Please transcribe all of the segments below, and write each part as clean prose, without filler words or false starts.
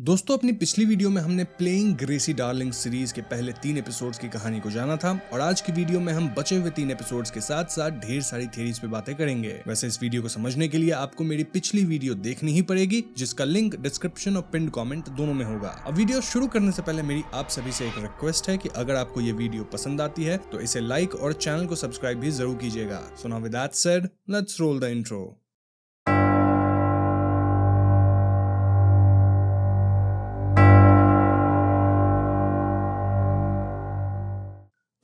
दोस्तों अपनी पिछली वीडियो में हमने प्लेइंग ग्रेसी डार्लिंग सीरीज के पहले 3 एपिसोड्स की कहानी को जाना था और आज की वीडियो में हम बचे हुए 3 एपिसोड्स के साथ साथ ढेर सारी थ्योरीज पे बातें करेंगे। वैसे इस वीडियो को समझने के लिए आपको मेरी पिछली वीडियो देखनी ही पड़ेगी, जिसका लिंक डिस्क्रिप्शन और पिन्ड कमेंट दोनों में होगा। अब वीडियो शुरू करने से पहले मेरी आप सभी से एक रिक्वेस्ट है कि अगर आपको ये वीडियो पसंद आती है तो इसे लाइक और चैनल को सब्सक्राइब भी जरूर कीजिएगा। So now with that said, let's roll the intro.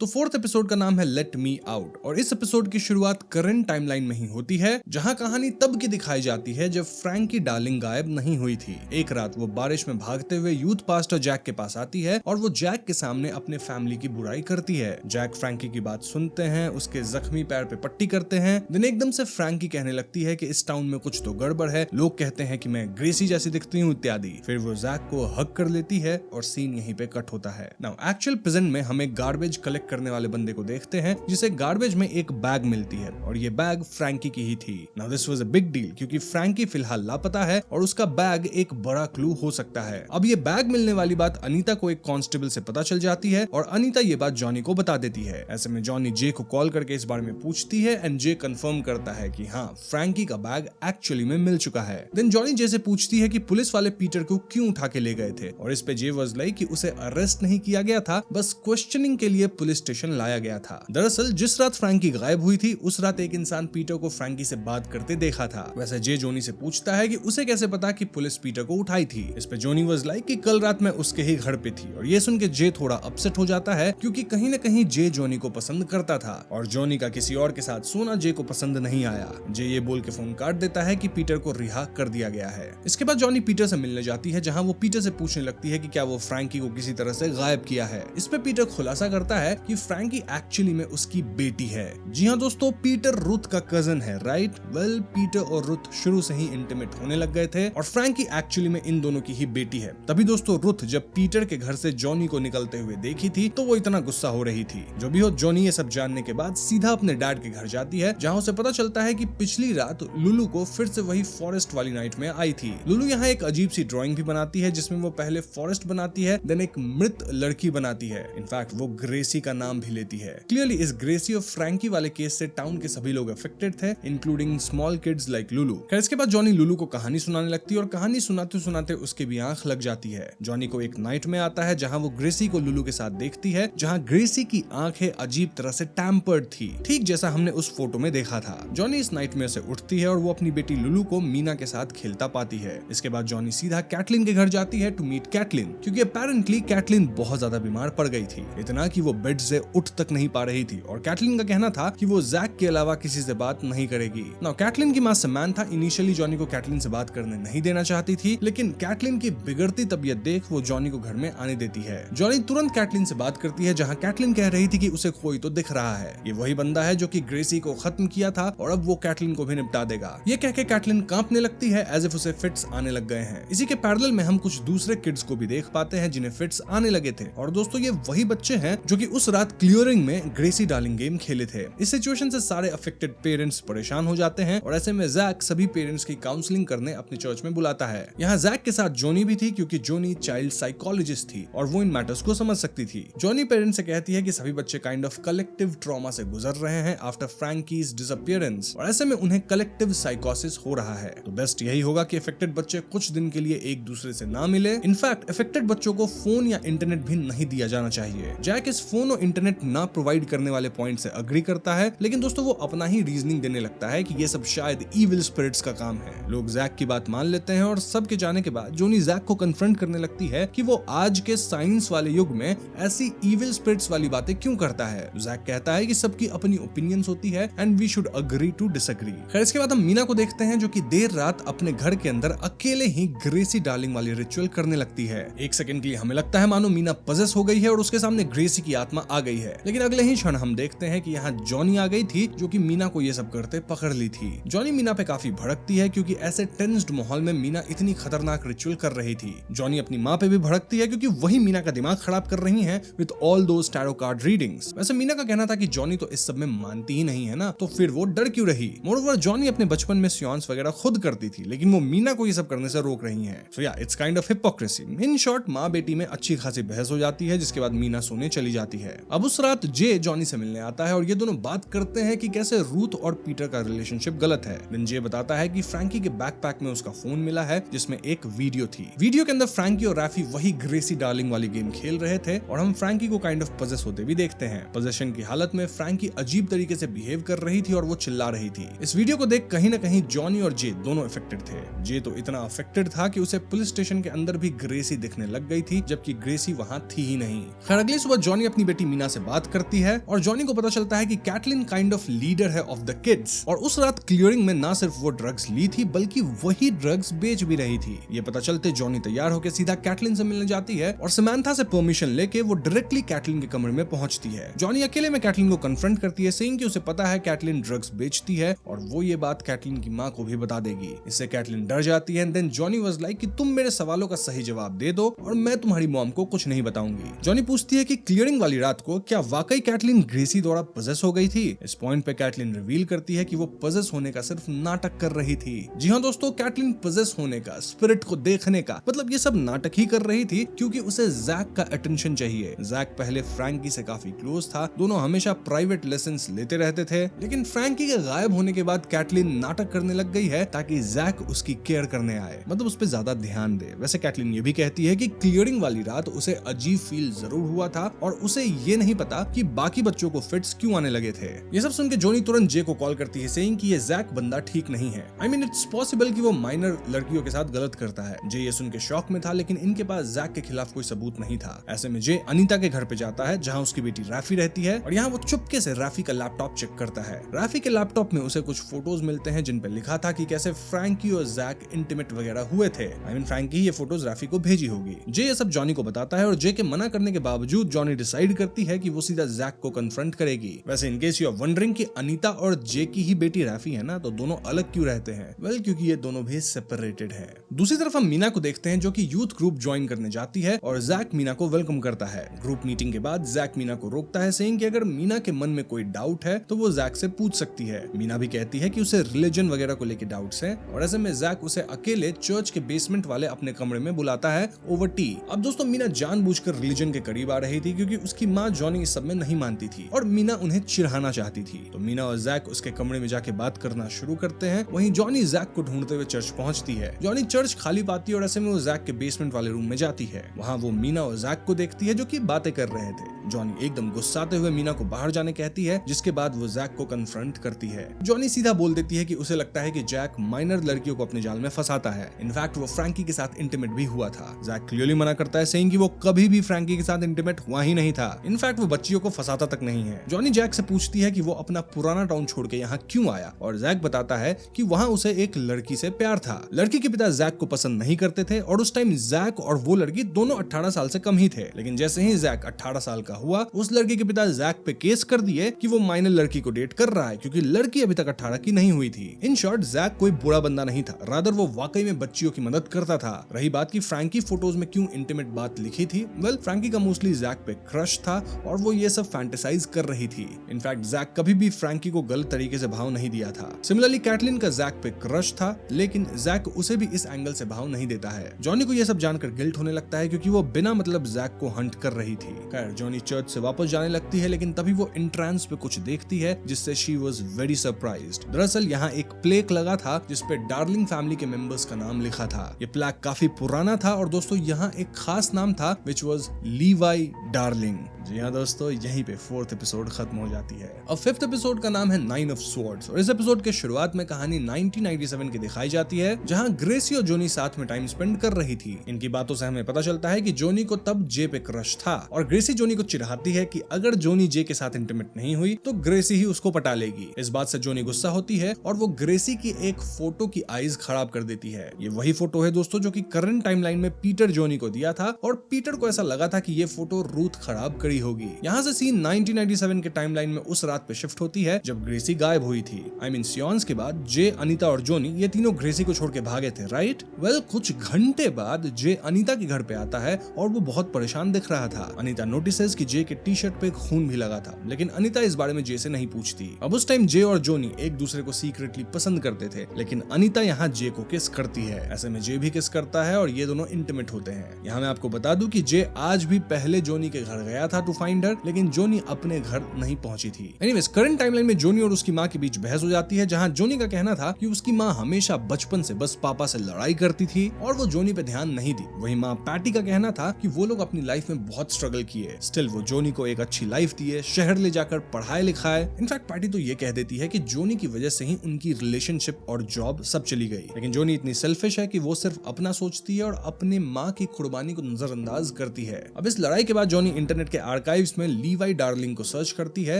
तो 4th एपिसोड का नाम है लेट मी आउट और इस एपिसोड की शुरुआत करंट टाइमलाइन में ही होती है, जहां कहानी तब की दिखाई जाती है जब फ्रैंकी डार्लिंग गायब नहीं हुई थी। एक रात वो बारिश में भागते हुए यूथ पास्टर जैक के पास आती है और वो जैक के सामने अपने फैमिली की बुराई करती है। जैक फ्रैंकी की बात सुनते हैं, उसके जख्मी पैर पे पट्टी करते हैं। दिन एकदम से फ्रैंकी कहने लगती है कि इस टाउन में कुछ तो गड़बड़ है, लोग कहते हैं कि मैं ग्रेसी जैसी दिखती हूँ इत्यादि। फिर वो जैक को हग कर लेती है और सीन यहीं पे कट होता है। नाउ एक्चुअल प्रेजेंट में हम एक गार्बेज कलेक्ट करने वाले बंदे को देखते हैं, जिसे गार्बेज में एक बैग मिलती है और ये बैग फ्रैंकी की ही थी। Now this was a big deal क्योंकि फ्रैंकी फिलहाल लापता है और उसका बैग एक बड़ा क्लू हो सकता है। अब ये बैग मिलने वाली बात अनीता को एक कांस्टेबल से पता चल जाती है और अनीता ये बात जॉनी को बता देती है। ऐसे में जॉनी जे को कॉल करके इस बारे में पूछती है एंड जे कंफर्म करता है कि हाँ, फ्रैंकी का बैग एक्चुअली में मिल चुका है। देन जॉनी जे से पूछती है कि पुलिस वाले पीटर को क्यों उठा के ले गए थे और इस पे जे वाज लाइक कि उसे अरेस्ट नहीं किया गया था, बस क्वेश्चनिंग के लिए पुलिस स्टेशन लाया गया था। दरअसल जिस रात फ्रैंकी गायब हुई थी उस रात एक इंसान पीटर को फ्रैंकी से बात करते देखा था। वैसे जे जोनी से पूछता है कि उसे कैसे पता कि पुलिस पीटर को उठाई थी। इस पे जोनी वाज लाइक कि कल रात मैं उसके ही घर पे थी और ये सुन के जे थोड़ा अपसेट हो जाता है क्योंकि कहीं न कहीं जे जोनी को पसंद करता था और जोनी का किसी और के साथ सोना जे को पसंद नहीं आया। जे ये बोल के फोन काट देता है कि पीटर को रिहा कर दिया गया है। इसके बाद जॉनी पीटर से मिलने जाती है, जहाँ वो पीटर से पूछने लगती है कि क्या वो फ्रैंकी को किसी तरह से गायब किया है। इस पे पीटर खुलासा करता है कि फ्रैंकी एक्चुअली में उसकी बेटी है। जी हाँ दोस्तों, पीटर रुथ का कजन है, राइट? वेल, पीटर और रुथ शुरू से ही इंटीमेट होने लग गए थे और फ्रैंकी एक्चुअली में इन दोनों की ही बेटी है। तभी दोस्तों रुथ जब पीटर के घर से जॉनी को निकलते हुए देखी थी तो वो इतना गुस्सा हो रही थी। जो भी हो, जॉनी ये सब जानने के बाद सीधा अपने डैड के घर जाती है, जहाँ उसे पता चलता है कि पिछली रात लुलू को फिर से वही फॉरेस्ट वाली नाइट में आई थी। लुलू यहाँ एक अजीब सी ड्राइंग भी बनाती है, जिसमें वो पहले फॉरेस्ट बनाती है, देन एक मृत लड़की बनाती है। इनफैक्ट वो ग्रेसी का नाम भी लेती है। क्लियरली इस ग्रेसी और फ्रैंकी वाले केस से टाउन के सभी लोग अफेक्टेड थे, including small kids like Lulu. खैर इसके बाद जॉनी लुलू को कहानी सुनाने लगती है और कहानी सुनाते सुनाते उसके भी आंख लग जाती है। जॉनी को एक नाइट में आता है जहां वो ग्रेसी को लुलू के साथ देखती है, जहां ग्रेसी की आंखें अजीब तरह से टैम्पर्ड थी, ठीक जैसा हमने उस फोटो में देखा था। जॉनी इस नाइटमेयर से उठती है और वो अपनी बेटी लुलू को मीना के साथ खेलता पाती है। इसके बाद जॉनी सीधा कैटलिन के घर जाती है टू मीट कैटलिन, क्योंकि अपेरेंटली कैटलिन बहुत ज्यादा बीमार पड़ गई थी, इतना कि वो बेड से उठ तक नहीं पा रही थी और कैटलिन का कहना था कि वो जैक के अलावा किसी से बात नहीं करेगी। नाउ कैटलिन की मां सैमन था इनिशियली जॉनी को कैटलिन से बात करने नहीं देना चाहती थी, लेकिन कैटलिन की बिगड़ती तबीयत देख वो जॉनी को घर में आने देती है। जॉनी तुरंत कैटलिन से बात करती है, जहां कैटलिन कह रही थी कि उसे कोई तो दिख रहा है, ये वही बंदा है जो कि ग्रेसी को खत्म किया था और अब वो कैटलिन को भी निपटा देगा। ये कह के कैटलिन कांपने लगती है एज इफ उसे फिट्स आने लग गए हैं। इसी के पैरेलल में हम कुछ दूसरे किड्स को भी देख पाते हैं जिन्हें फिट्स आने लगे थे और दोस्तों ये वही बच्चे हैं जो कि उस रात क्लियरिंग में ग्रेसी डार्लिंग गेम खेले थे। इस सिचुएशन से सारे अफेक्टेड पेरेंट्स परेशान हो जाते हैं और ऐसे में जैक सभी पेरेंट्स की काउंसलिंग करने अपने चर्च में बुलाता है। यहाँ जैक के साथ जोनी भी थी क्योंकि जोनी चाइल्ड साइकोलॉजिस्ट थी और वो इन मैटर्स को समझ सकती थी। जोनी पेरेंट्स से कहती है कि सभी बच्चे काइंड ऑफ कलेक्टिव ट्रॉमा से गुजर रहे हैं आफ्टर फ्रैंकीज डिसअपीयरेंस और ऐसे में उन्हें कलेक्टिव साइकोसिस हो रहा है। तो बेस्ट यही होगा कि अफेक्टेड बच्चे कुछ दिन के लिए एक दूसरे से ना मिले। इनफैक्ट अफेक्टेड बच्चों को फोन या इंटरनेट भी नहीं दिया जाना चाहिए। जैक इस फोन और इंटरनेट ना प्रोवाइड करने वाले पॉइंट से अग्री करता है, लेकिन दोस्तों वो अपना ही रीजनिंग देने लगता है कि ये सब शायद इविल स्पिरिट्स का काम है। लोग जैक की बात मान लेते हैं और सबके जाने के बाद जोनी जैक को कन्फ्रंट करने लगती है कि वो आज के साइंस वाले युग में ऐसी इविल स्पिरिट्स वाली बातें क्यों करता है। जैक कहता है कि सबकी अपनी ओपिनियंस होती है and we should agree to disagree. खैर इसके बाद हम मीना को देखते हैं जो कि देर रात अपने घर के अंदर अकेले ही ग्रेसी डार्लिंग वाली रिचुअल करने लगती है। एक सेकंड के लिए हमें लगता है मानो मीना पजेस हो गई है और उसके सामने ग्रेसी की आत्मा आ गई है। लेकिन अगले ही क्षण हम देखते हैं कि यहाँ जॉनी आ गई थी, जो कि मीना को ये सब करते पकड़ ली थी। जॉनी मीना पे काफी भड़कती है क्योंकि ऐसे टेंस्ड माहौल में मीना इतनी खतरनाक रिचुअल कर रही थी। जॉनी अपनी माँ पे भी भड़कती है क्योंकि वही मीना का दिमाग खराब कर रही है with all those tarot card readings. वैसे मीना का कहना था कि जॉनी तो इस सब में मानती ही नहीं है ना, तो फिर वो डर क्यों रही। मोreover जॉनी अपने बचपन में सियांस वगैरह खुद करती थी, लेकिन वो मीना को ये सब करने से रोक रही है। सो या it's kind of hypocrisy. In short माँ बेटी में अच्छी खासी बहस हो जाती है, जिसके बाद मीना सोने चली जाती है। अब उस रात जे जॉनी से मिलने आता है और ये दोनों बात करते हैं कि कैसे रूथ और पीटर का रिलेशनशिप गलत है। देन जे बताता है कि फ्रैंकी के बैकपैक में उसका फोन मिला है जिसमें एक वीडियो थी। वीडियो के अंदर फ्रैंकी और रैफी वही ग्रेसी डार्लिंग वाली गेम खेल रहे थे और हम फ्रैंकी को काइंड ऑफ पजेस होते भी देखते हैं। पोजेशन की हालत में फ्रैंकी अजीब तरीके से बिहेव कर रही थी और वो चिल्ला रही थी। इस वीडियो को देख कहीं ना कहीं जॉनी और जे दोनों अफेक्टेड थे। जे तो इतना अफेक्टेड था कि उसे पुलिस स्टेशन के अंदर भी ग्रेसी दिखने लग गई थी, जबकि ग्रेसी वहां थी ही नहीं। खैर अगली सुबह जॉनी अपनी बेटी मीना से बात करती है और जॉनी को पता चलता है कि कैटलिन काइंड ऑफ लीडर है ऑफ द किड्स, और उस रात क्लियरिंग में ना सिर्फ वो ड्रग्स ली थी बल्कि वही ड्रग्स बेच भी रही थी। ये पता चलते जॉनी तैयार होकर सीधा कैटलिन से मिलने जाती है और समंथा से परमिशन लेके वो डायरेक्टली कैटलिन के कमरे में पहुंचती है। जॉनी अकेले में कैटलिन को कन्फ्रंट करती है, सेइंग कि उसे पता है कैटलिन ड्रग्स बेचती है और वो ये बात कैटलिन की माँ को भी बता देगी। इससे कैटलिन डर जाती है। देन जॉनी वाज लाइक कि तुम मेरे सवालों का सही जवाब दे दो और मैं तुम्हारी मॉम को कुछ नहीं बताऊंगी। जॉनी पूछती है कि क्लियरिंग वाली रात को क्या वाकई कैटलिन ग्रेसी द्वारा पजेस हो गई थी। इस पॉइंट पे कैटलिन रिवील करती है कि वो पजेस होने का सिर्फ नाटक कर रही थी। जी हाँ दोस्तों, कैटलिन पजेस होने का, स्पिरिट को देखने का, मतलब ये सब नाटक ही कर रही थी क्योंकि उसे जैक का अटेंशन चाहिए। जैक पहले फ्रैंकी से काफी क्लोज था, दोनों हमेशा प्राइवेट लेसन्स लेते रहते थे, लेकिन फ्रैंकी के गायब होने के बाद कैटलिन नाटक करने लग गई है ताकि जैक उसकी केयर करने आए, मतलब उस पर ज्यादा ध्यान दे। वैसे कैटलिन ये भी कहती है कि क्लियरिंग वाली रात उसे अजीब फील जरूर हुआ था और उसे ये नहीं पता कि बाकी बच्चों को फिट्स क्यों आने लगे थे। ये सब सुन के जॉनी तुरंत जे को कॉल करती है, सेइंग कि ये जैक बंदा ठीक नहीं है। आई मीन इट्स पॉसिबल कि वो माइनर लड़कियों के साथ गलत करता है। जे ये सुन के शॉक में था, लेकिन इनके पास जैक के खिलाफ कोई सबूत नहीं था। ऐसे में जे अनीता के घर पे जाता है जहाँ उसकी बेटी रैफी रहती है और यहाँ वो चुपके से रैफी का लैपटॉप चेक करता है। रैफी के लैपटॉप में उसे कुछ फोटोज मिलते हैं जिन पे लिखा था कि कैसे फ्रैंकी और जैक इंटीमेट वगैरह हुए थे। आई मीन फ्रैंकी ये फोटोज रैफी को भेजी होगी। जे ये सब जॉनी को बताता है और जे के मना करने के बावजूद जॉनी डिसाइड करती है कि वो सीधा जैक को कन्फ्रंट करेगी। वैसे in case you are wondering कि अनीता और जे की ही बेटी रैफी है ना, तो दोनों अलग क्यों रहते हैं? वेल क्योंकि ये दोनों भी सेपरेटेड है। दूसरी तरफ हम मीना को देखते हैं जो कि यूथ ग्रुप ज्वाइन करने जाती है और जैक मीना को वेलकम करता है। ग्रुप मीटिंग के बाद जैक मीना को रोकता है, सेइंग कि अगर मीना के मन में कोई डाउट है तो वो जैक से पूछ सकती है। मीना भी कहती है कि उसे रिलीजन वगैरह को लेके डाउट्स हैं और ऐसे में जैक उसे अकेले चर्च के बेसमेंट वाले अपने कमरे में बुलाता है ओवर टी। अब दोस्तों मीना जानबूझकर रिलीजन के करीब आ रही थी क्योंकि उसकी माँ जॉनी इस सब में नहीं मानती थी और मीना उन्हें चिढ़ाना चाहती थी। तो मीना और जैक उसके कमरे में जाके बात करना शुरू करते हैं। वहीं जॉनी जैक को ढूंढते हुए चर्च पहुंचती है। जॉनी चर्च खाली पाती है और ऐसे में वो जैक के बेसमेंट वाले रूम में जाती है। वहाँ वो मीना और जैक को देखती है जो कि बातें कर रहे थे। जॉनी एकदम गुस्साते हुए मीना को बाहर जाने कहती है, जिसके बाद वो जैक को कन्फ्रंट करती है। जॉनी सीधा बोल देती है कि उसे लगता है कि जैक माइनर लड़कियों को अपने जाल में फंसाता है। इनफैक्ट वो फ्रैंकी के साथ इंटीमेट भी हुआ था। जैक क्लियरली मना करता है, सेइंग कि वो कभी भी फ्रैंकी के साथ इंटीमेट हुआ ही नहीं था। इनफैक्ट वो बच्चियों को फंसाता तक नहीं है। जॉनी जैक से पूछती है कि वो अपना पुराना टाउन छोड़ के यहाँ क्यों आया और जैक बताता है कि वहाँ उसे एक लड़की से प्यार था। लड़की के पिता जैक को पसंद नहीं करते थे और उस टाइम जैक और वो लड़की दोनों 18 साल से कम ही थे। लेकिन जैसे ही जैक 18 साल का हुआ, उस लड़की के पिता जैक पे केस कर दिए कि वो माइनर लड़की को डेट कर रहा है क्योंकि लड़की अभी तक 18 की नहीं हुई थी। इन शॉर्ट जैक कोई बुरा बंदा नहीं था, रादर वो वाकई में बच्चियों की मदद करता था। रही बात की फ्रैंकी फोटोज में क्यों इंटीमेट बात लिखी थी, वेल फ्रैंकी का मोस्टली जैक पे क्रश था और वो ये सब फैंटेसाइज कर रही थी। इनफैक्ट जैक कभी भी फ्रैंकी को गलत तरीके से भाव नहीं दिया था। सिमिलरली कैटलिन का जैक पे क्रश था, लेकिन जैक उसे भी इस एंगल से भाव नहीं देता है। जॉनी को ये सब जानकर गिल्ट होने लगता है क्योंकि वो बिना मतलब जैक को हंट कर रही थी। खैर जॉनी चर्च से वापस जाने लगती है, लेकिन तभी वो एंट्रेंस पे कुछ देखती है जिससे शी वाज वेरी सरप्राइज्ड। दरअसल यहाँ एक प्लेक लगा था जिसपे डार्लिंग फैमिली के मेंबर्स का नाम लिखा था। ये प्लेक काफी पुराना था और दोस्तों यहाँ एक खास नाम था विच वाज लीवाई डार्लिंग। जी हाँ दोस्तों, यहीं पे 4th एपिसोड खत्म हो जाती है। अब 5th एपिसोड का नाम है 9 ऑफ स्वॉर्ड्स और इस एपिसोड के शुरुआत में कहानी 1997 की दिखाई जाती है, जहाँ ग्रेसी और जोनी साथ में टाइम स्पेंड कर रही थी। इनकी बातों से हमें पता चलता है कि जोनी को तब जे पे क्रश था और ग्रेसी जोनी को चिढ़ाती है कि अगर जोनी जे के साथ इंटीमेट नहीं हुई तो ग्रेसी ही उसको पटा लेगी। इस बात से जोनी गुस्सा होती है और वो ग्रेसी की एक फोटो की आईज खराब कर देती है। ये वही फोटो है दोस्तों जो कि करंट टाइमलाइन में पीटर जोनी को दिया था और पीटर को ऐसा लगा था कि ये फोटो रूथ खराब कर गई होगी। यहाँ से सीन 1997 के टाइमलाइन में उस रात पे शिफ्ट होती है जब ग्रेसी गायब हुई थी। आई मीन सियॉन्स के बाद जे, अनीता और जोनी ये तीनों ग्रेसी को छोड़ के भागे थे, राइट? वेल, कुछ घंटे बाद जे अनीता के घर पे आता है और वो बहुत परेशान दिख रहा था। अनीता नोटिसेस कि जे के टी शर्ट पे खून भी लगा था, लेकिन अनीता इस बारे में जे से नहीं पूछती। अब उस टाइम जे और जोनी एक दूसरे को सीक्रेटली पसंद करते थे, लेकिन अनीता यहाँ जे को किस करती है। ऐसे में जे भी किस करता है और ये दोनों इंटीमेट होते हैं। यहाँ मैं आपको बता दूं कि जे आज भी पहले जोनी के घर गया था टू फाइंड हर, लेकिन जोनी अपने घर नहीं पहुंची थी। एनीवेज, करंट टाइमलाइन में जोनी और उसकी माँ के बीच बहस हो जाती है, जहाँ जोनी का कहना था कि उसकी माँ हमेशा बचपन से बस पापा से लड़ाई करती थी और वो जोनी पे ध्यान नहीं दी। वही माँ पैटी का कहना था कि वो लोग अपनी लाइफ में बहुत स्ट्रगल किए, स्टिल वो जोनी को एक अच्छी लाइफ दिए, शहर ले जाकर पढ़ाए लिखाए। इनफैक्ट पैटी तो ये कह देती है कि जोनी की वजह से ही उनकी रिलेशनशिप और जॉब सब चली गई। लेकिन जोनी इतनी सेल्फिश है कि वो सिर्फ अपना सोचती है और अपने माँ की कुर्बानी को नजरअंदाज करती है। अब इस लड़ाई के बाद जोनी इंटरनेट के आर्काइव्स में लीवाई डार्लिंग को सर्च करती है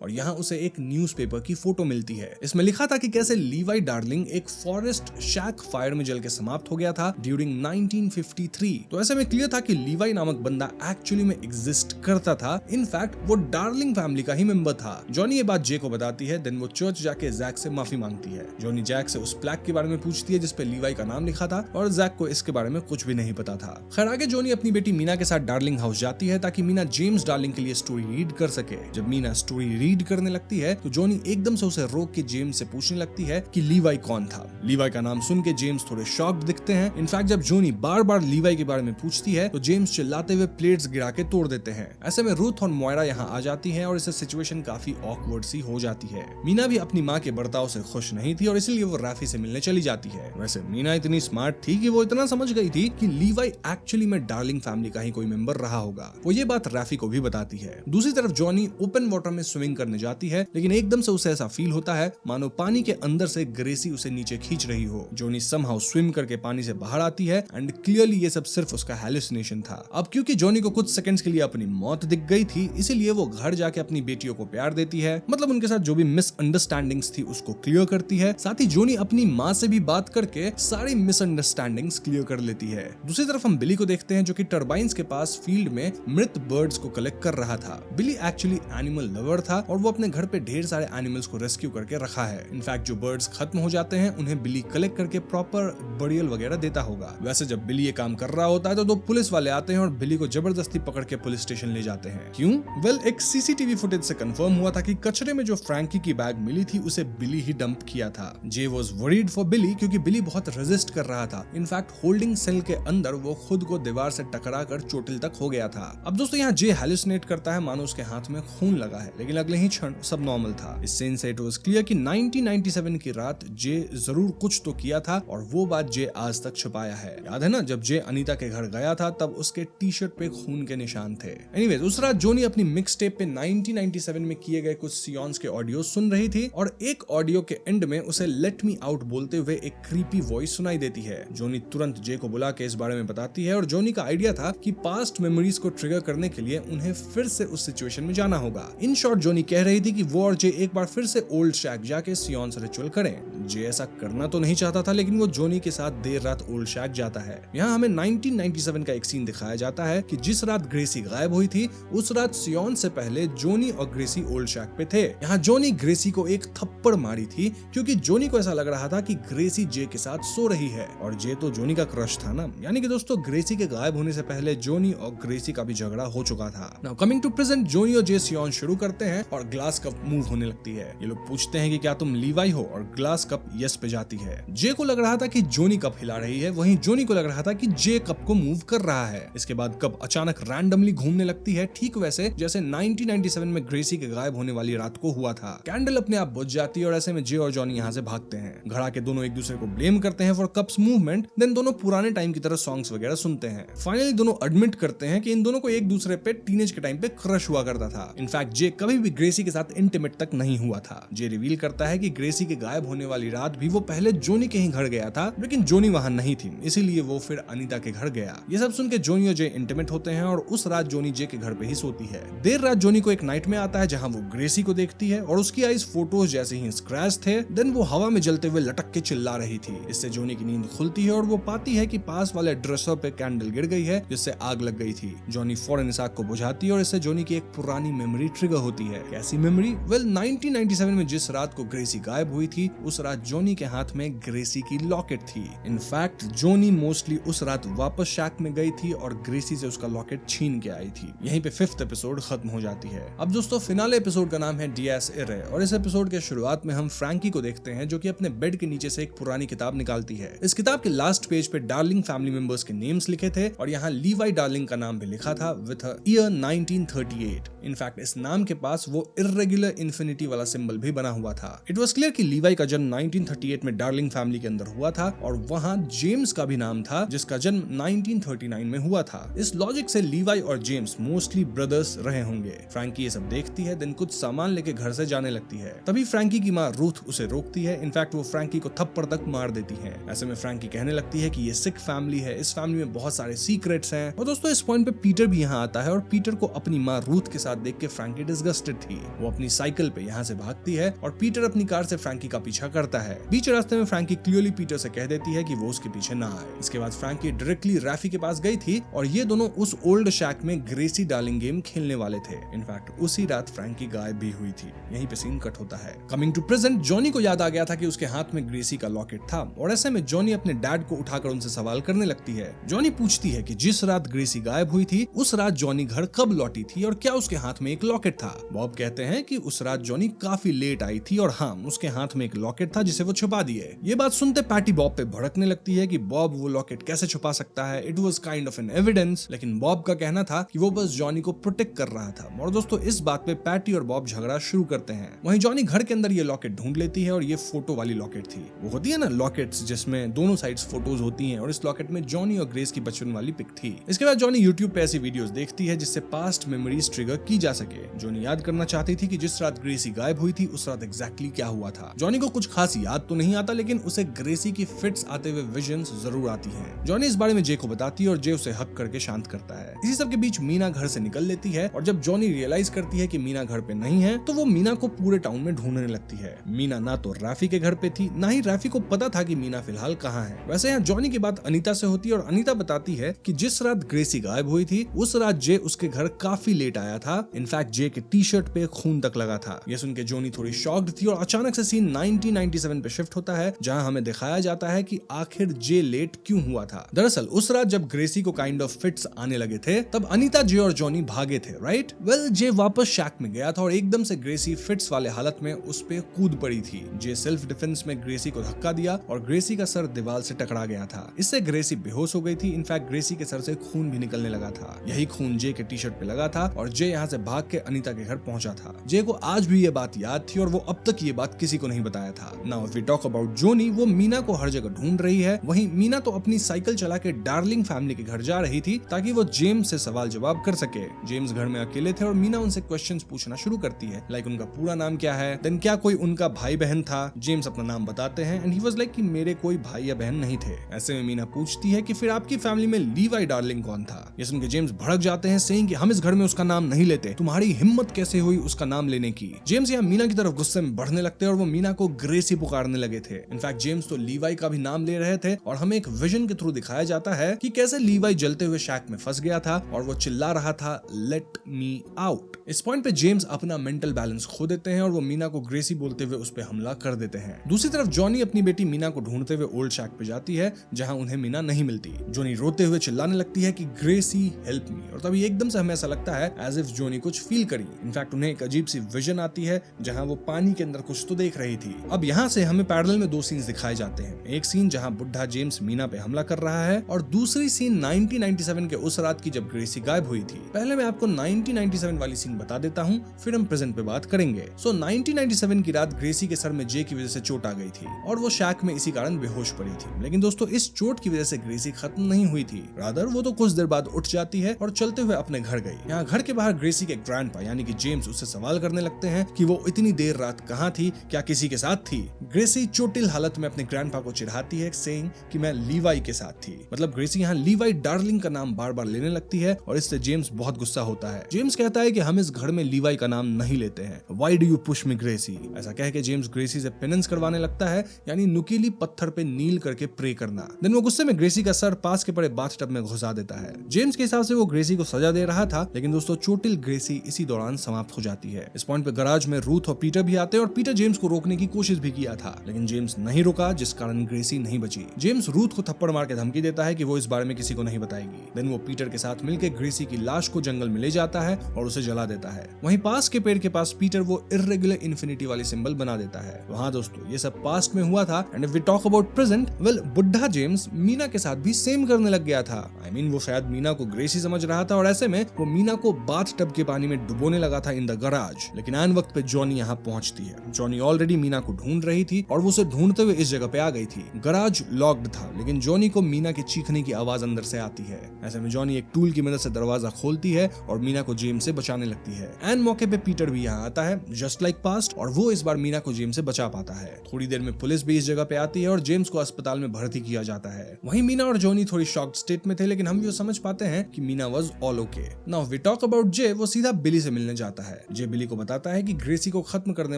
और यहाँ उसे एक न्यूज़पेपर की फोटो मिलती है। इसमें लिखा था कि कैसे लीवाई डार्लिंग एक फॉरेस्ट शैक फायर में जल के समाप्त हो गया था ड्यूरिंग 1953। तो ऐसे में क्लियर था कि लीवाई नामक बंदा एक्चुअली में एग्जिस्ट करता था। इनफैक्ट वो डार्लिंग फैमिली का ही मेंबर था। जॉनी ये बात जे को बताती है, देन वो चर्च जाके जैक से माफी मांगती है। जॉनी जैक से उस प्लैक के बारे में पूछती है जिसपे लीवाई का नाम लिखा था और जैक को इसके बारे में कुछ भी नहीं पता था। खैर, आगे जॉनी अपनी बेटी मीना के साथ डार्लिंग हाउस जाती है ताकि मीना जेम्स डार्लिंग के लिए स्टोरी रीड कर सके। जब मीना स्टोरी रीड करने लगती है तो जॉनी एकदम से उसे रोक के जेम्स से पूछने लगती है कि लीवाई कौन था। लीवाई का नाम सुन के जेम्स थोड़े शॉक्ड दिखते हैं। इनफैक्ट जब जॉनी बार बार लीवाई के बारे में पूछती है तो जेम्स चिल्लाते हुए प्लेट्स गिरा के तोड़ देते हैं। ऐसे में रूथ और मोयरा यहाँ आ जाती है और इससे सिचुएशन काफी ऑकवर्ड सी हो जाती है। मीना भी अपनी माँ के बर्ताव से खुश नहीं थी और इसलिए वो रैफी से मिलने चली जाती है। वैसे मीना इतनी स्मार्ट थी कि वो इतना समझ गई थी कि लीवाई एक्चुअली में डार्लिंग फैमिली का ही कोई मेंबर रहा होगा। वो ये बात रैफी को भी बताती है। दूसरी तरफ जॉनी ओपन वाटर में स्विमिंग करने जाती है, लेकिन एकदम से उसे ऐसा फील होता है मानो पानी के अंदर से ग्रेसी उसे नीचे खींच रही हो। जॉनी समहाउ स्विम करके पानी से बाहर आती है एंड क्लियरली ये सब सिर्फ उसका हैलुसिनेशन था। अब क्योंकि जॉनी को कुछ सेकंड्स के लिए अपनी मौत दिख गई थी, इसीलिए वो घर जाके अपनी बेटियों को प्यार देती है। मतलब उनके साथ जो भी मिसअंडरस्टैंडिंग्स थी उसको क्लियर करती है। साथ ही जॉनी अपनी माँ से भी बात करके सारी मिसअंडरस्टैंडिंग्स क्लियर कर लेती है। दूसरी तरफ हम बिली को देखते हैं जो कि टर्बाइंस के पास फील्ड में मृत बर्ड्स को कलेक्ट कर रहा था। बिली एक्चुअली एनिमल लवर था और वो अपने घर पे ढेर सारे एनिमल्स को रेस्क्यू करके रखा है। इनफैक्ट जो बर्ड्स खत्म हो जाते हैं उन्हें बिली कलेक्ट करके प्रॉपर बरियल वगैरह देता होगा। वैसे जब बिली ये काम कर रहा होता है तो दो पुलिस वाले आते हैं और बिली को जबरदस्ती पकड़ के पुलिस स्टेशन ले जाते हैं। क्यों? वेल, एक सीसीटीवी फुटेज से कंफर्म हुआ था कि कचरे में जो फ्रैंकी की बैग मिली थी उसे बिली ही डंप किया था। जे वाज वरीड फॉर बिली क्योंकि बिली बहुत रेजिस्ट कर रहा था। इनफैक्ट होल्डिंग सेल के अंदर वो खुद को दीवार से टकरा कर चोटिल तक हो गया था। अब दोस्तों यहाँ जे हैलुसिनेट करता है मानो उसके हाथ में खून लगा है, लेकिन अगले ही क्षण सब नॉर्मल था। इस सीन से इट वाज क्लियर कि 1997 की रात जे जरूर कुछ तो किया था और वो बात जे आज तक छुपाया है। याद है ना, जब जे अनीता के घर गया था तब उसके टी शर्ट पे खून के निशान थे। एनीवेज, उस रात जोनी अपनी मिक्स टेप पे 1997 में किए गए कुछ सियॉन्स के ऑडियो सुन रही थी और एक ऑडियो के एंड में उसे लेट मी आउट बोलते हुए एक क्रीपी वॉइस सुनाई देती है। जोनी तुरंत जे को बुला के इस बारे में बताती है और जोनी का आइडिया था कि पास्ट मेमोरीज को ट्रिगर करने के लिए उन्हें फिर से उस सिचुएशन में जाना होगा। इन शॉर्ट जोनी कह रही थी कि वो और जे एक बार फिर से ओल्ड शैक जाके सियॉन्स रिचुअल करें। जे ऐसा करना तो नहीं चाहता था, लेकिन वो जोनी के साथ देर रात ओल्ड शैक जाता है। यहाँ हमें 1997 का एक सीन दिखाया जाता है कि जिस रात ग्रेसी गायब हुई थी उस रात सियॉन से पहले जोनी और ग्रेसी ओल्ड शैक पे थे। यहाँ जोनी ग्रेसी को एक थप्पड़ मारी थी क्योंकि जोनी को ऐसा लग रहा था कि ग्रेसी जे के साथ सो रही है और जे तो जोनी का क्रश था ना। यानी कि दोस्तों ग्रेसी के गायब होने से पहले जोनी और ग्रेसी का भी झगड़ा हो चुका था। नाउ कमिंग टू प्रेजेंट, जोनी और जे सियॉन शुरू करते हैं और ग्लास कप मूव होने लगती है। ये लोग पूछते हैं कि क्या तुम लीवाई हो और ग्लास कप यस पे जाती है। जे को लग रहा था कि जोनी कप हिला रही है, वहीं जोनी को लग रहा था कि जे कप को मूव कर रहा है। इसके बाद कप अचानक रैंडमली घूमने लगती है, ठीक वैसे जैसे 1997 में ग्रेसी के गायब होने वाली रात को हुआ था। कैंडल अपने आप बुझ जाती है और ऐसे में जे और जॉनी यहाँ से भागते हैं। घर आके दोनों एक दूसरे को ब्लेम करते हैं फॉर कप्स मूवमेंट। देन दोनों पुराने टाइम की तरह सॉन्ग्स वगैरह सुनते हैं। फाइनली दोनों एडमिट करते हैं कि इन दोनों को एक दूसरे पे टीनेज के टाइम पे क्रश हुआ करता था। इनफैक्ट जे कभी भी ग्रेसी के साथ इंटीमेट तक नहीं हुआ था। जे रिवील करता है कि ग्रेसी के गायब होने वाली रात भी वो पहले जोनी के ही घर गया था, लेकिन जोनी वहां नहीं थी, इसीलिए वो फिर अनीता के घर गया। ये सब सुन के जोनी और जे इंटीमेट होते हैं और उस रात जोनी जे के घर पे ही सोती है। देर रात जोनी को एक नाइट में आता है जहां वो ग्रेसी को देखती है और उसकी आईज फोटोज जैसे ही स्क्रैच थे। देन वो हवा में जलते हुए लटक के चिल्ला रही थी। इससे जोनी की नींद खुलती है और वो पाती है कि पास वाले ड्रेसर पे कैंडल गिर गई है जिससे आग लग गई थी। जोनी फौरन इस आग को बुझाती है और इससे जोनी की एक पुरानी मेमोरी ट्रिगर होती है। कैसी मेमोरी? वेल 1997 में जिस रात को ग्रेसी गायब हुई थी उस रात जोनी के हाथ में ग्रेसी की लॉकेट थी। इनफैक्ट जोनी मोस्टली उस रात वापस शैक में गई थी और ग्रेसी से उसका लॉकेट छीन के आई थी। यहीं पे 5th एपिसोड खत्म हो जाती है। अब दोस्तों फिनाले एपिसोड का नाम है डियास इरे और इस एपिसोड के शुरुआत में हम फ्रैंकी को देखते हैं जो कि अपने बेड के नीचे से एक पुरानी किताब निकालती है। इस किताब के लास्ट पेज पे डार्लिंग फैमिली मेंबर्स के नेम्स लिखे थे और यहाँ लीवाई डार्लिंग का नाम भी लिखा था विद ईयर 1938। इनफैक्ट इस नाम के पास वो इर्रेगुलर इन्फिनिटी वाला सिंबल भी बना हुआ था। इट वाज क्लियर कि लीवाई का जन्म 1938 में डार्लिंग फैमिली के अंदर हुआ था और वहाँ जेम्स का भी नाम था जिसका जन्म 1939 में हुआ था। इस लॉजिक से लीवाई और जेम्स मोस्टली ब्रदर्स रहे होंगे। फ्रैंकी ये सब देखती है, देन कुछ सामान लेके घर से जाने लगती है। तभी फ्रैंकी की माँ रूथ उसे रोकती है। इनफैक्ट वो फ्रैंकी को थप्पड़ तक मार देती है। ऐसे में फ्रैंकी कहने लगती है कि ये सिक फैमिली है, इस फैमिली में बहुत सारे सीक्रेट्स हैं। और दोस्तों इस पॉइंट पे पीटर भी यहाँ आता है और पीटर को अपनी माँ रूथ के साथ देख के फ्रैंकी डिस्गस्टेड थी। वो अपनी साइकिल पे यहाँ से भागती है और पीटर अपनी कार से फ्रैंकी का पीछा करता है। बीच रास्ते में फ्रैंकी क्लियरली पीटर से कह देती है कि वो उसके पीछे ना आए। इसके बाद फ्रैंकी डायरेक्टली रैफी के पास गई थी और ये दोनों उस ओल्ड शैक में ग्रेसी डार्लिंग गेम खेलने वाले थे। इनफैक्ट उसी रात फ्रैंकी गायब भी हुई थी। यहीं पे सीन कट होता है। कमिंग टू प्रेजेंट, जॉनी को याद आ गया था कि उसके हाथ में ग्रेसी का लॉकेट था और ऐसे में जॉनी अपने डैड को उठाकर उनसे सवाल करने लगती है। जॉनी पूछती है कि जिस रात ग्रेसी गायब हुई थी उस रात जॉनी घर कब लौटी थी और क्या उसके हाथ में एक लॉकेट था। बॉब कहते हैं कि उस रात जॉनी काफी लेट आई थी और हाँ उसके हाथ में एक लॉकेट था जिसे वो छुपा दिए। ये बात सुनते पैटी बॉब पे भड़कने लगती है कि बॉब वो लॉकेट कैसे छुपा सकता है, it was kind of an evidence. लेकिन बॉब का कहना था कि वो बस जॉनी को प्रोटेक्ट कर रहा था। और दोस्तों इस बात पे पैटी और बॉब झगड़ा शुरू करते हैं। वहीं जॉनी घर के अंदर ये लॉकेट ढूंढ लेती है और ये फोटो वाली लॉकेट थी। वो होती है ना लॉकेट्स जिसमें दोनों साइड्स फोटोज होती हैं और इस लॉकेट में जॉनी और ग्रेस की बचपन वाली पिक थी। इसके बाद जॉनी यूट्यूब पे ऐसी वीडियोस देखती है जिससे पास्ट मेमोरीज ट्रिगर की जा सके। जॉनी याद करना चाहती थी कि जिस रात ग्रेसी गायब हुई थी उस रात एग्जैक्टली क्या हुआ था। जॉनी को कुछ खास याद तो नहीं आता लेकिन उसे ग्रेसी की फिट्स आते हुए विजन्स जरूर आती हैं। जॉनी इस बारे में जे को बताती है और जे उसे हक करके शांत करता है। इसी सब के बीच मीना घर से निकल लेती है और जब जॉनी रियलाइज करती है कि मीना घर पे नहीं है तो वो मीना को पूरे टाउन में ढूंढने लगती है। मीना ना तो रैफी के घर पे थी ना ही रैफी को पता था कि मीना फिलहाल कहाँ है। वैसे यहाँ जॉनी की बात अनीता से होती है और अनीता बताती है कि जिस रात ग्रेसी गायब हुई थी उस रात जे उसके घर काफी लेट आया था। इनफैक्ट जे के टी शर्ट पे खून तक लगा था। ये सुन के जॉनी थोड़ी शॉक्ड थी और अचानक से सीन 1997 पे शिफ्ट होता है जहाँ हमें दिखाया जाता है कि आखिर जे लेट क्यों हुआ था। दरअसल उस रात जब ग्रेसी को काइंड ऑफ फिट्स आने लगे थे तब अनीता, जे और जॉनी भागे थे, राइट? वेल जे वापस शैक में गया था और एकदम से ग्रेसी फिट्स वाले हालत में उस पे कूद पड़ी थी। जे सेल्फ डिफेंस में ग्रेसी को धक्का दिया और ग्रेसी का सर दीवार से टकरा गया था। इससे ग्रेसी बेहोश हो गई थी। इनफैक्ट ग्रेसी के सर से खून भी निकलने लगा था। यही खून जे के टी शर्ट पे लगा था और जे यहाँ से भाग के अनीता के घर पहुंचा था। जे को आज भी ये बात याद थी और वो अब तक ये बात किसी को नहीं बताया था। Now if we talk about Johnny, वो मीना को हर जगह ढूंढ रही है। वहीं मीना तो अपनी साइकिल चला के डार्लिंग फैमिली के घर जा रही थी ताकि वो जेम्स से सवाल जवाब कर सके। जेम्स घर में अकेले थे और मीना उनसे क्वेश्चंस पूछना शुरू करती है, लाइक उनका पूरा नाम क्या है, देन क्या कोई उनका भाई बहन था। जेम्स अपना नाम बताते हैं एंड ही वाज लाइक कि मेरे कोई भाई या बहन नहीं थे। ऐसे में मीना पूछती है कि फिर आपकी फैमिली में लीवाई डार्लिंग कौन था। ये सुन के जेम्स भड़क जाते हैं, सेइंग कि हम इस घर में उसका नाम नहीं लेते, तुम्हारी हिम्मत कैसे हुई उसका नाम लेने की। जेम्स यहाँ मीना की तरफ गुस्से में बढ़ने लगते हैं और वो मीना को ग्रेसी पुकारने लगे थे। इनफैक्ट जेम्स तो लीवाई का भी नाम ले रहे थे और हमें एक विजन के थ्रू दिखाया जाता है कि कैसे लीवाई जलते हुए शैक में फंस गया था और वो चिल्ला रहा था लेट मी आउट। इस पॉइंट पे जेम्स अपना मेंटल बैलेंस खो देते हैं और वो मीना को ग्रेसी बोलते हुए उस पे हमला कर देते हैं। दूसरी तरफ जॉनी अपनी बेटी मीना को ढूंढते हुए ओल्ड शैक पे जाती है जहां उन्हें मीना नहीं मिलती। जॉनी रोते हुए चिल्लाने लगती है कि ग्रेसी हेल्प मी, और तभी एकदम से हमें ऐसा लगता है एज इफ जॉनी कुछ फील करी। इनफैक्ट उन्हें एक अजीब सी विजन आती है जहां वो पानी के अंदर कुछ तो देख रही थी। अब यहाँ से हमें पैरेलल में दो सीन्स दिखाए जाते हैं। एक सीन जहां बुढ़ा जेम्स मीना पे हमला कर रहा है और दूसरी सीन 1997 के उस रात की जब ग्रेसी गायब हुई थी। पहले मैं आपको 1997 वाली सीन बता देता हूँ, फिर हम प्रेजेंट पे बात करेंगे। सो 1997 की रात ग्रेसी के सर में जे की वजह से चोट आ गई थी और वो शैक में इसी कारण बेहोश पड़ी थी। लेकिन दोस्तों इस चोट की वजह से ग्रेसी खत्म नहीं हुई थी, रादर वो तो कुछ देर बाद उठ जाती है और चलते हुए अपने घर गई। यहाँ घर के बाहर ग्रेसी के ग्रैंडपा यानी कि जेम्स उससे सवाल करने लगते हैं कि वो इतनी देर रात कहाँ थी, क्या किसी के साथ थी। ग्रेसी चोटिल हालत में अपने ग्रैंडपा को चिढ़ाती है, सेइंग कि मैं लीवाई के साथ थी। मतलब ग्रेसी यहाँ लीवाई डार्लिंग का नाम बार बार लेने लगती है और इससे जेम्स बहुत गुस्सा होता है। जेम्स कहता है कि हम इस घर में लीवाई का नाम नहीं लेते हैं, why do you push me Gracie. ऐसा कह के जेम्स ग्रेसी से पेनेंस करवाने लगता है, यानी नुकीली पत्थर पे नील करके प्रे करना। देन वो गुस्से में ग्रेसी का सर पास के पड़े बाथटब में घुसा देता है। जेम्स के हिसाब से वो ग्रेसी को सजा दे रहा था लेकिन दोस्तों चोटिल ग्रेसी इसी दौरान समाप्त हो जाती है। इस पॉइंट पे गराज में रूथ और पीटर भी आते हैं और पीटर जेम्स को रोकने की कोशिश भी किया था, लेकिन जेम्स नहीं रुका, जिस कारण ग्रेसी नहीं बची। जेम्स रूथ को थप्पड़ मार के धमकी देता है कि वो इस बारे में किसी को नहीं बताएगी। देन वो पीटर के साथ मिलकर ग्रेसी की लाश को जंगल में ले जाता है और उसे जला देता है। वहीं पास के पेड़ के पास पीटर वो इर्रेगुलर इन्फिनिटी वाली सिंबल बना देता है। तो हाँ दोस्तों, ये सब पास्ट में हुआ था। And if we talk about present, well बुढ़ा जेम्स मीना के साथ भी सेम करने लग गया था। I mean, वो शायद मीना को ग्रेसी समझ रहा था और ऐसे में वो मीना को बाथ टब के पानी में डुबोने लगा था इन द गराज। लेकिन आन वक्त पे जॉनी यहाँ पहुंचती है। जॉनी ऑलरेडी मीना को ढूंढ रही थी और वो उसे ढूंढते हुए इस जगह पे आ गई थी। गराज लॉक्ड था, लेकिन जॉनी को मीना के चीखने की आवाज अंदर से आती है। ऐसे में जॉनी एक टूल की मदद से दरवाजा खोलती है और मीना को जेम्स से बचाने लगती है। एंड मौके पे पीटर भी यहाँ आता है, जस्ट लाइक पास्ट, और वो इस बार मीना को जेम्स से बचा पाता है। थोड़ी देर में पुलिस भी इस जगह पे आती है और जेम्स को अस्पताल में भर्ती किया जाता है। वहीं मीना और जॉनी थोड़ी शॉक्ड स्टेट में थे, लेकिन हम ये समझ पाते हैं कि Meena was all okay. Now we talk about J. वो सीधा बिली से मिलने जाता है। जे बिली को बताता है कि ग्रेसी को खत्म करने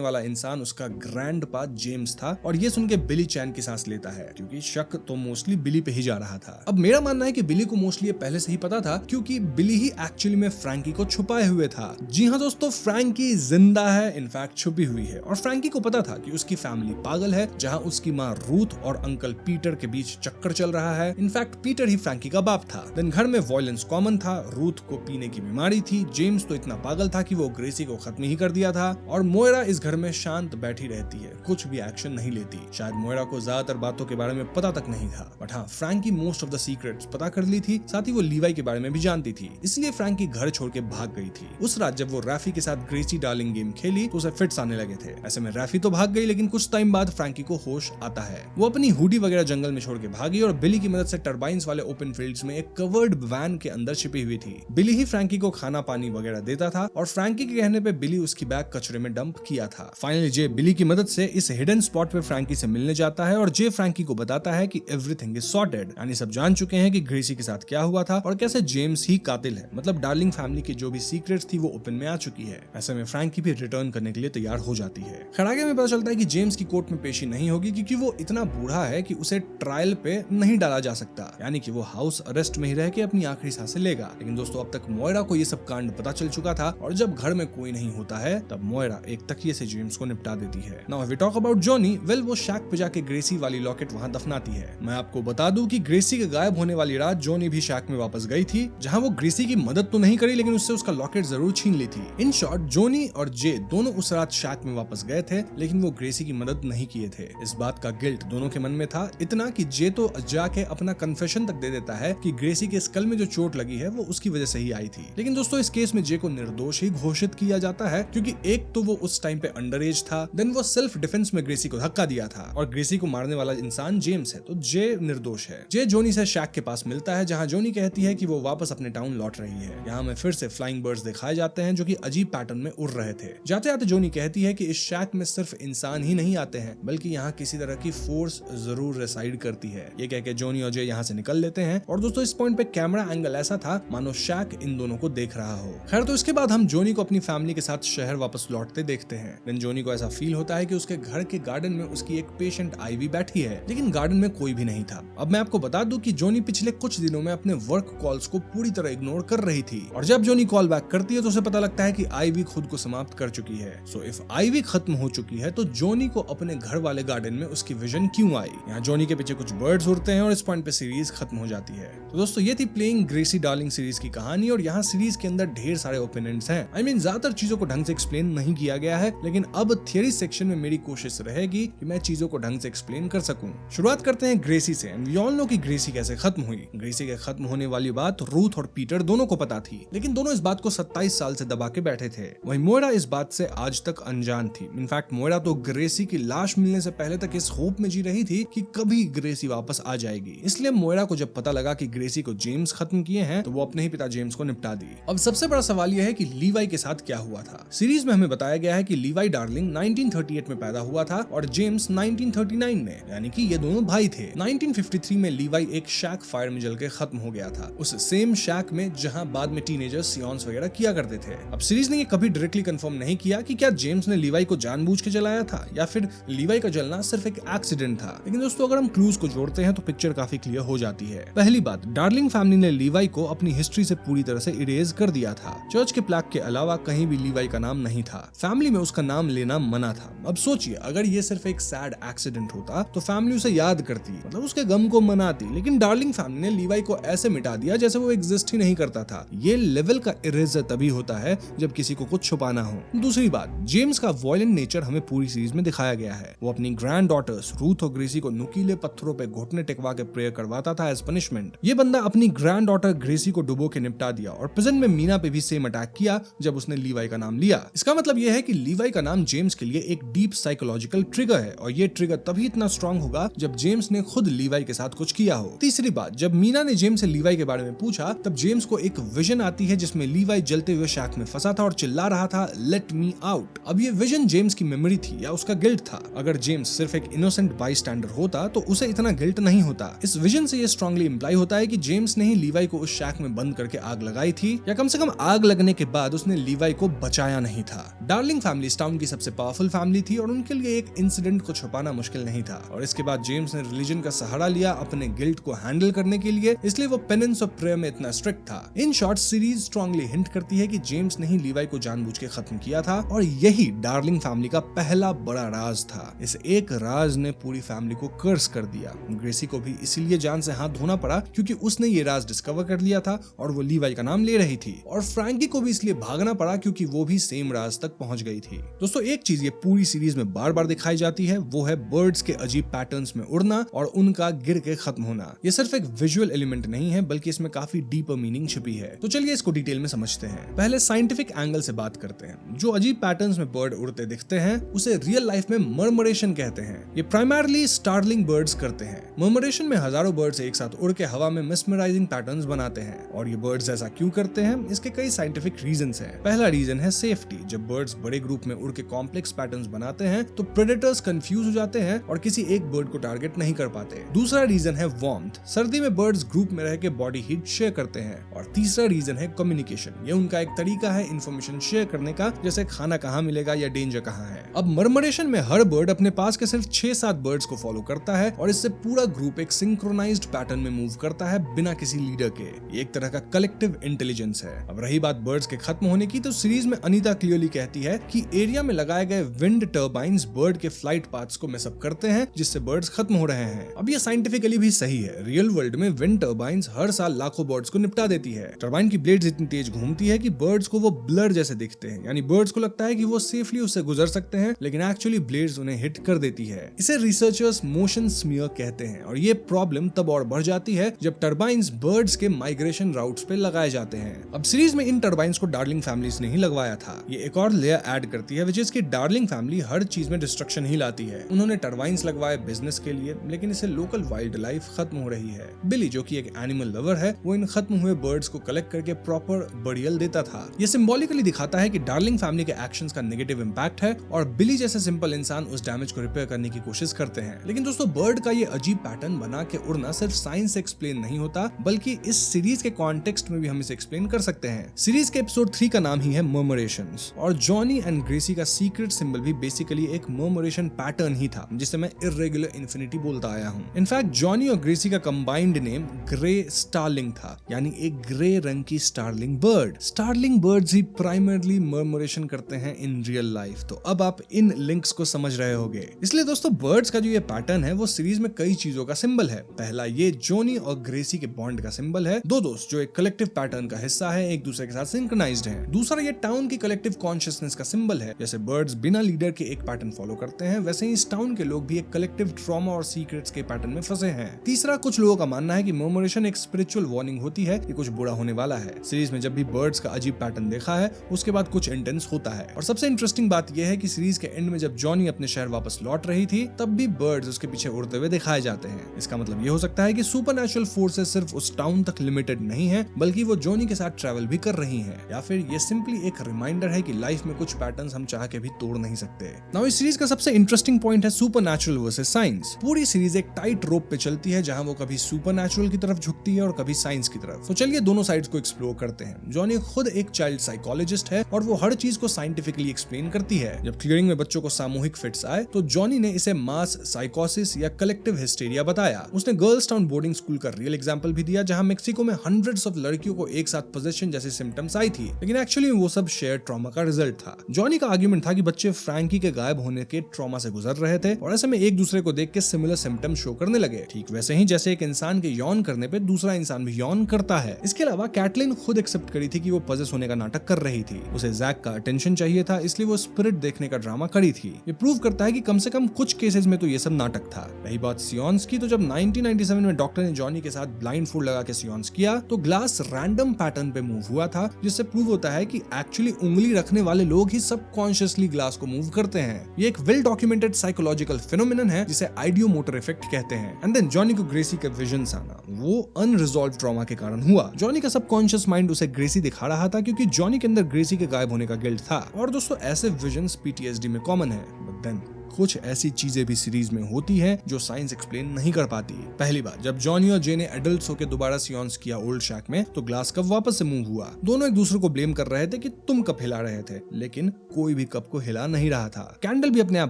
वाला इंसान उसका ग्रैंडपा जेम्स था, और ये सुन के बिली चैन की सांस लेता है, क्योंकि शक तो मोस्टली बिली पे ही जा रहा था। अब मेरा मानना है कि बिली को मोस्टली पहले से ही पता था, क्योंकि बिली ही एक्चुअली में फ्रैंकी को छुपाए हुए था। जी हाँ दोस्तों, फ्रैंकी जिंदा है, इनफैक्ट छुपी हुई है, और फ्रैंकी को पता था कि उसकी फैमिली पागल है, जहाँ उसकी माँ रूथ और अंकल पीटर के बीच चक्कर चल रहा है। इनफैक्ट पीटर ही फ्रैंकी का बाप था। देन घर में वायलेंस कॉमन था, रूथ को पीने की बीमारी थी, जेम्स तो इतना पागल था कि वो ग्रेसी को खत्म ही कर दिया था, और मोयरा इस घर में शांत बैठी रहती है, कुछ भी एक्शन नहीं लेती। शायद मोयरा को ज्यादातर बातों के बारे में पता तक नहीं था, बट हाँ, Frankie most of the secrets पता कर ली थी, साथ ही वो लीवाई के बारे में भी जानती थी, इसलिए फ्रैंकी घर छोड़ के भाग गई थी। उस रात जब वो रैफी के साथ ग्रेसी डार्लिंग गेम खेली तो उसे फिट्स आने लगे थे। ऐसे में रैफी तो भाग गई, लेकिन कुछ टाइम बाद फ्रैंकी को होश आता है। वो अपनी हुडी वगैरह जंगल में छोड़ के भागी और बिली की मदद से टर्बाइंस वाले ओपन फील्ड्स में एक कवर्ड वैन के अंदर छिपी हुई थी। बिली ही फ्रैंकी को खाना पानी वगैरह देता था, और फ्रैंकी के कहने पे बिली उसकी बैग कचरे में डंप किया था। फाइनली जे बिली की मदद से इस हिडन स्पॉट पे फ्रैंकी से मिलने जाता है, और जे फ्रैंकी को बताता है कि एवरीथिंग इज सॉर्टेड, यानी सब जान चुके हैं कि ग्रेसी के साथ क्या हुआ था और कैसे जेम्स ही कातिल है। मतलब डार्लिंग फैमिली की जो भी सीक्रेट्स थी वो ओपन में आ चुकी है। ऐसे में फ्रैंकी भी रिटर्न करने के लिए तैयार हो जाती है। खैर आगे में पता चलता है कि जेम्स की कोर्ट में पेशी नहीं होगी, क्योंकि वो इतना बूढ़ा है कि उसे ट्रायल पे नहीं डाला जा सकता, यानी कि वो हाउस अरेस्ट में ही रह के अपनी आखिरी सांसें लेगा। लेकिन दोस्तों, अब तक मोयरा को ये सब कांड पता चल चुका था, और जब घर में कोई नहीं होता है तब मोयरा एक तकिए से जेम्स को निपटा देती है। Now we talk about Johnny. Well, वो शैक पे जाके ग्रेसी वाली लॉकेट वहां दफनाती है। मैं आपको बता दूं कि ग्रेसी के गायब होने वाली रात जॉनी भी शैक में वापस गई थी, जहां वो ग्रेसी की मदद तो नहीं करी, लेकिन उससे उसका लॉकेट जरूर छीन ली थी। इन शॉर्ट, जॉनी और जे दोनों उस रात शैक में वापस गए थे, लेकिन वो ग्रेसी की मदद नहीं किए थे। इस बात का गिल्ट दोनों के मन में था, इतना कि जे तो जाके अपना कन्फेशन तक दे देता है कि ग्रेसी के स्कल में जो चोट लगी है वो उसकी वजह से ही आई थी। लेकिन दोस्तों, इस केस में जे को निर्दोष ही घोषित किया जाता है, क्योंकि एक तो वो उस टाइम पे अंडर एज था, देन वो सेल्फ डिफेंस में ग्रेसी को धक्का दिया था, और ग्रेसी को मारने वाला इंसान जेम्स है, तो जे निर्दोष है। जे जॉनी से शैक के पास मिलता है, जहां जॉनी कहती है कि वो वापस अपने टाउन लौट रही है। यहाँ में फिर से फ्लाइंग बर्ड्स दिखाए जाते हैं जो कि अजीब पैटर्न में उड़ रहे थे। जाते जाते जॉनी कहती है कि इस शैक में सिर्फ इंसान ही नहीं आते हैं, बल्कि यहाँ किसी तरह की फोर्स जरूर रेसाइड करती है। ये कह के जॉनी और जे यहाँ से निकल लेते हैं, और दोस्तों इस पॉइंट पे कैमरा एंगल ऐसा था मानो शैक इन दोनों को देख रहा हो। खैर, तो इसके बाद हम जॉनी को अपनी फैमिली के साथ शहर वापस लौटते देखते हैं। देन जॉनी को ऐसा फील होता है कि उसके घर के गार्डन में उसकी एक पेशेंट आईवी बैठी है, लेकिन गार्डन में कोई भी नहीं था। अब मैं आपको बता दूं कि जॉनी पिछले कुछ दिनों में अपने वर्क कॉल्स को पूरी तरह इग्नोर कर रही थी, और जब जॉनी कॉल बैक करती है तो उसे पता लगता है कि आईवी खुद को समाप्त कर चुकी है। सो इफ आईवी खत्म हो चुकी है तो जॉनी को अपने घर वाले गार्डन में उसकी विजन क्यों आई? यहाँ जॉनी के पीछे कुछ बर्ड्स उड़ते हैं, और इस पॉइंट पे सीरीज खत्म हो जाती है। तो दोस्तों, ये थी प्लेइंग ग्रेसी डार्लिंग सीरीज की कहानी, और यहाँ सीरीज के अंदर ढेर सारे ओपिनियंस हैं। I mean, ज्यादातर चीजों को ढंग से एक्सप्लेन नहीं किया गया है, लेकिन अब थियरी सेक्शन में मेरी कोशिश रहेगी कि मैं चीजों को ढंग से एक्सप्लेन कर सकूं। शुरुआत करते हैं ग्रेसी से, एंड वी ऑल नो कि ग्रेसी कैसे खत्म हुई। ग्रेसी के खत्म होने वाली बात रूथ और पीटर दोनों को पता थी, लेकिन दोनों इस बात को 27 साल से दबा के बैठे थे। वहीं मोयरा इस बात से आज तक अनजान थी। इनफैक्ट मोयरा तो ग्रेसी की लाश मिलने से पहले तक इस होप में जी रही थी कि कभी ग्रेसी वापस आ जाएगी। इसलिए मोयरा को जब पता लगा कि ग्रेसी को जेम्स खत्म किए हैं, तो वो अपने ही पिता जेम्स को निपटा दी। अब सबसे बड़ा सवाल यह है कि लीवाई के साथ क्या हुआ था। सीरीज में हमें बताया गया है कि लीवाई डार्लिंग 1938 में पैदा हुआ था और जेम्स 1939 में, यानी कि ये दोनों भाई थे। 1953 में लीवाई एक शैक फायर में जल के खत्म हो गया था, उस सेम शैक में जहां बाद में टीनेजर्स सियॉन्स वगैरह किया करते थे। अब सीरीज ने ये कभी डायरेक्टली कंफर्म नहीं किया कि क्या जेम्स ने लीवाई को जानबूझ के जलाया था या फिर लीवाई का जलना सिर्फ एक एक्सीडेंट था। लेकिन दोस्तों, अगर हम क्लूज को जोड़ते हैं तो पिक्चर काफी क्लियर हो जाती है। पहली बात, डार्लिंग फैमिली ने लीवाई को अपनी हिस्ट्री से पूरी तरह से इरेज कर दिया था। चर्च के प्लैक के अलावा कहीं भी लीवाई का नाम नहीं था। फैमिली में उसका नाम लेना मना था। अब सोचिए, अगर ये सिर्फ एक सैड एक्सीडेंट होता तो फैमिली उसे याद करती, मतलब उसके गम को मनाती, लेकिन डार्लिंग फैमिली ने लीवाई को ऐसे मिटा दिया जैसे वो एग्जिस्ट ही नहीं करता था। ये लेवल का इरेजर तभी होता है जब किसी को कुछ छुपाना हो। दूसरी बात, जेम्स का वॉयलेंट नेचर हमें पूरी सीरीज में दिखाया गया है। वो अपनी ग्रैंड डॉटर्स रूथ और ग्रेसी को नुकीले पत्थरों पे घुटने टिकवा के प्रेयर करवाता था एज पनिशमेंट। ये बंदा अपनी ग्रैंड डॉटर ग्रेसी को डुबो के निपटा दिया और प्रेजेंट में मीना पे भी सेम अटैक किया जब उसने लीवाई का नाम लिया। इसका मतलब यह है कि लीवाई का नाम जेम्स के लिए एक डीप साइकोलॉजिकल ट्रिगर है और ये ट्रिगर तभी इतना स्ट्रांग होगा जब जेम्स ने खुद लीवाई के साथ कुछ किया हो। तीसरी बात, जब मीना ने जेम्स से लीवाई के बारे में पूछा तब जेम्स को एक विजन आती है जिसमें लीवाई जलते हुए शैक में फंसा था और चिल्ला रहा था लेट मी आउट। अब ये विजन जेम्स की मेमोरी थी या उसका गिल्ट था? अगर जेम्स सिर्फ एक इनोसेंट बाईस्टैंडर होता तो उसे इतना गिल्ट नहीं होता। इस विजन से ये स्ट्रांगली इंप्लाई होता है कि जेम्स ने ही लीवाई को उस शैक में बंद करके आग लगाई थी, या कम से कम आग लगने के बाद उसने लीवाई को बचाया नहीं था। डार्लिंग फैमिली इस टाउन की सबसे पावरफुल फैमिली थी और उनके लिए एक इंसिडेंट को छुपाना मुश्किल नहीं था। और इसके बाद जेम्स ने रिलीजन का सहारा लिया अपने गिल्ट को हैंडल करने के लिए, इसलिए वो पेनेंस और प्रेयर में इतना स्ट्रिक्ट था। In short, series strongly hint करती है कि जेम्स ने ही लीवाई को जानबूझ के खत्म किया था और यही डार्लिंग फैमिली का पहला बड़ा राज था। इस एक राज ने पूरी फैमिली को कर्स कर दिया। ग्रेसी को भी इसीलिए जान से हाथ धोना पड़ा क्योंकि उसने ये राज डिस्कवर कर लिया था और वो लीवाई का नाम ले रही थी, और फ्रैंकी को भी इसलिए भागना पड़ा क्योंकि वो भी सेम राज तक पहुंच गई थी। दोस्तों, एक चीज ये पूरी सीरीज में बार बार दिखाई जाती है, वो है बर्ड्स के अजीब पैटर्न्स में उड़ना और उनका गिर के खत्म होना। ये सिर्फ एक विजुअल एलिमेंट नहीं है बल्कि इसमें काफी डीपर मीनिंग छिपी है। तो चलिए इसको डिटेल में समझते हैं। पहले साइंटिफिक एंगल से बात करते हैं। जो अजीब पैटर्न्स में बर्ड उड़ते दिखते हैं उसे रियल लाइफ में मर्मरेशन कहते हैं। ये प्राइमरली स्टार्लिंग बर्ड्स करते हैं। मर्मरेशन में हजारों बर्ड्स एक साथ उड़ के हवा में मिसमराइजिंग पैटर्न्स बनाते हैं। और ये बर्ड्स ऐसा क्यों करते हैं, इसके कई साइंटिफिक रीजंस हैं। पहला रीजन है सेफ्टी। जब बर्ड्स बड़े ग्रुप में उड़ के कॉम्प्लेक्स पैटर्न्स बनाते हैं तो प्रेडेटर्स कंफ्यूज हो जाते हैं और किसी एक बर्ड को टारगेट नहीं कर पाते। दूसरा रीजन है वार्मथ। सर्दी में बर्ड्स ग्रुप में रह के बॉडी हीट शेयर करते हैं। और तीसरा रीजन है कम्युनिकेशन। ये उनका एक तरीका है इंफॉर्मेशन शेयर करने का, जैसे खाना कहाँ मिलेगा या डेंजर कहाँ है। अब मर्मरेशन में हर बर्ड अपने पास के सिर्फ 6-7 बर्ड्स को फॉलो करता है और इससे पूरा ग्रुप एक सिंक्रोनाइज्ड पैटर्न में मूव करता है बिना किसी लीडर के। ये एक तरह का कलेक्टिव इंटेलिजेंस है। अब रही बात बर्ड्स के खत्म होने की, तो सीरीज में अनीता क्लियरली कहती है कि एरिया में लगाए गए विंड टर्बाइंस बर्ड के फ्लाइट पाथ्स को मिसअप करते हैं जिससे बर्ड्स खत्म हो रहे हैं। अब ये साइंटिफिकली भी सही है। रियल वर्ल्ड में विंड टर्बाइंस हर साल लाखों बर्ड्स को निपटा देती है। टर्बाइन की ब्लेड्स इतनी तेज घूमती है कि बर्ड्स को वो ब्लर जैसे दिखते हैं, यानी बर्ड्स को लगता है कि वो सेफली उससे गुजर सकते हैं, लेकिन एक्चुअली ब्लेड्स उन्हें हिट कर देती है। इसे रिसर्चर्स मोशन स्मीयर कहते हैं और ये प्रॉब्लम तब और बढ़ जाती है जब टर्बाइंस बर्ड्स के माइग्रेशन राउट्स पे लगाए जाते हैं। अब सीरीज में इन टर्बाइंस को डार्लिंग फैमिलीज ने ही लगवाया था। ये एक और लेयर ऐड करती है, विच इज कि डार्लिंग फैमिली हर चीज में डिस्ट्रक्शन ही लाती है। उन्होंने टर्बाइंस लगवाए बिजनेस के लिए, लेकिन इससे लोकल वाइल्ड लाइफ खत्म हो रही है। बिली, जो कि एक एनिमल लवर है, वो इन खत्म हुए बर्ड्स को कलेक्ट करके प्रॉपर बरियल देता था। ये सिंबॉलिकली दिखाता है कि डार्लिंग फैमिली के एक्शंस का नेगेटिव इंपैक्ट है और बिली जैसे सिंपल इंसान उस डैमेज को रिपेयर करने की कोशिश करते हैं। लेकिन दोस्तों, बर्ड का ये अजीब पैटर्न बना के उड़ना सिर्फ साइंस से एक्सप्लेन नहीं होता, बल्कि इस सीरीज के कॉन्टेक्स्ट में भी हम इसे एक्सप्लेन कर सकते हैं। सीरीज के एपिसोड 3 का नाम ही है मर्मरेशंस और जॉनी एंड ग्रेसी का सीक्रेट सिंबल भी बेसिकली एक मर्मरेशन पैटर्न ही था, जिसे मैं इर्रेगुलर इन्फिनिटी बोलता आया हूँ। इनफैक्ट जॉनी और ग्रेसी का कंबाइंड नेम ग्रे स्टारलिंग था, यानी एक ग्रे रंग की स्टारलिंग बर्ड। स्टारलिंग बर्ड्स ही प्राइमरली मर्मरेशन करते हैं इन रियल लाइफ। तो अब आप इन लिंक्स को समझ रहे होंगे। इसलिए दोस्तों, बर्ड्स का जो ये पैटर्न है वो सीरीज में कई चीजों का सिंबल है। पहला, ये जॉनी और ग्रेसी के बॉन्ड का सिंबल है। दो दोस्त जो एक कलेक्टिव पैटर्न का हिस्सा है, एक दूसरे के साथ सिंक्रोनाइज्ड हैं। दूसरा, ये टाउन की कलेक्टिव कॉन्शियसनेस का सिंबल है। जैसे बर्ड्स बिना लीडर के एक पैटर्न फॉलो करते हैं, वैसे ही इस टाउन के लोग भी एक कलेक्टिव ट्रॉमा और सीक्रेट्स के पैटर्न में फंसे हैं। तीसरा, कुछ लोगों का मानना है कि मर्मरेशन एक स्पिरिचुअल वार्निंग होती है कि कुछ बुरा होने वाला है। सीरीज में जब भी बर्ड्स का अजीब पैटर्न देखा है, उसके बाद कुछ इंटेंस होता है। और सबसे इंटरेस्टिंग बात यह है कि सीरीज के एंड में जब जॉनी अपने शहर वापस लौट रही थी, तब भी बर्ड्स उसके पीछे उड़ते हुए दिखाए जाते हैं। इसका मतलब ये हो सकता है कि सुपरनैचुरल फोर्सेस सिर्फ उस टाउन तक लिमिटेड नहीं है, बल्कि वो जॉनी के साथ ट्रैवल भी कर रही हैं। या फिर ये सिंपली एक रिमाइंडर है कि लाइफ में कुछ पैटर्न्स हम चाह के भी तोड़ नहीं सकते। नाउ इस सीरीज का सबसे इंटरेस्टिंग पॉइंट है सुपरनैचुरल वर्सेस साइंस। पूरी सीरीज एक टाइट रोप पे चलती है, जहां वो कभी सुपरनैचुरल की तरफ झुकती है और कभी साइंस की तरफ। तो चलिए दोनों साइड्स को एक्सप्लोर करते हैं। जॉनी खुद एक चाइल्ड साइकोलॉजिस्ट है और वो हर चीज को साइंटिफिकली एक्सप्लेन करती है। जब क्लियरिंग में बच्चों को सामूहिक फिट्स आए तो जॉनी ने इसे मास साइकोसिस या कलेक्टिव हिस्टेरिया बताया। उसने गर्ल्स टाउन बोर्डिंग स्कूल का रियल एग्जांपल भी दिया, जहां मेक्सिको में हंड्रेड्स ऑफ लड़कियों को एक साथ पोजेशन जैसी सिम्टम्स आई थी, लेकिन एक्चुअली वो सब शेयर ट्रॉमा का रिजल्ट था। जॉनी का आर्ग्यूमेंट था कि बच्चे फ्रैंकी के गायब होने के ट्रॉमा से गुजर रहे थे और ऐसे में एक दूसरे को देख के सिमिलर सिम्टम्स शो करने लगे, ठीक वैसे ही जैसे एक इंसान के यौन करने पे दूसरा इंसान भी यौन करता है। इसके अलावा कैटलिन खुद एक्सेप्ट करी थी कि वो पजेस होने का नाटक कर रही थी, उसे जैक का अटेंशन चाहिए था, इसलिए वो स्पिरिट देखने का ड्रामा करी थी। ये प्रूव करता है कि कम से कम कुछ केसेस में तो ये सब नाटक था। रही बात सियोन्स की, तो जब 1997 में डॉक्टर ने जॉनी के साथ ब्लाइंड फूड लगा के सियोन्स किया तो ग्लास रैंडम पैटर्न पे मूव हुआ था, जिससे प्रूव होता है कि एक्चुअली उंगली रखने वाले लोग ही सबकॉन्शियसली ग्लास को मूव करते हैं। ये एक वेल डॉक्यूमेंटेड साइकोलॉजिकल फिनोमिनन है जिसे आइडियोमोटर इफेक्ट कहते हैं। एंड देन जॉनी को ग्रेसी के विजन्स आना, वो अनरिजॉल्व ट्रॉमा के कारण हुआ। जॉनी का सबकॉन्शियस माइंड उसे ग्रेसी दिखा रहा था क्योंकि जॉनी के अंदर ग्रेसी के गायब होने का गिल्ट था। और दोस्तों ऐसे विजन्स पीटीएसडी में कॉमन है, बट देन कुछ ऐसी चीजें भी सीरीज में होती हैं जो साइंस एक्सप्लेन नहीं कर पाती। पहली बार जब जॉनी और जे ने एडल्ट्स होकर दोबारा सियोन्स किया ओल्ड शैक में, तो ग्लास कप वापस से मूव हुआ। दोनों एक दूसरे को ब्लेम कर रहे थे कि तुम कप हिला रहे थे, लेकिन कोई भी कप को हिला नहीं रहा था। कैंडल भी अपने आप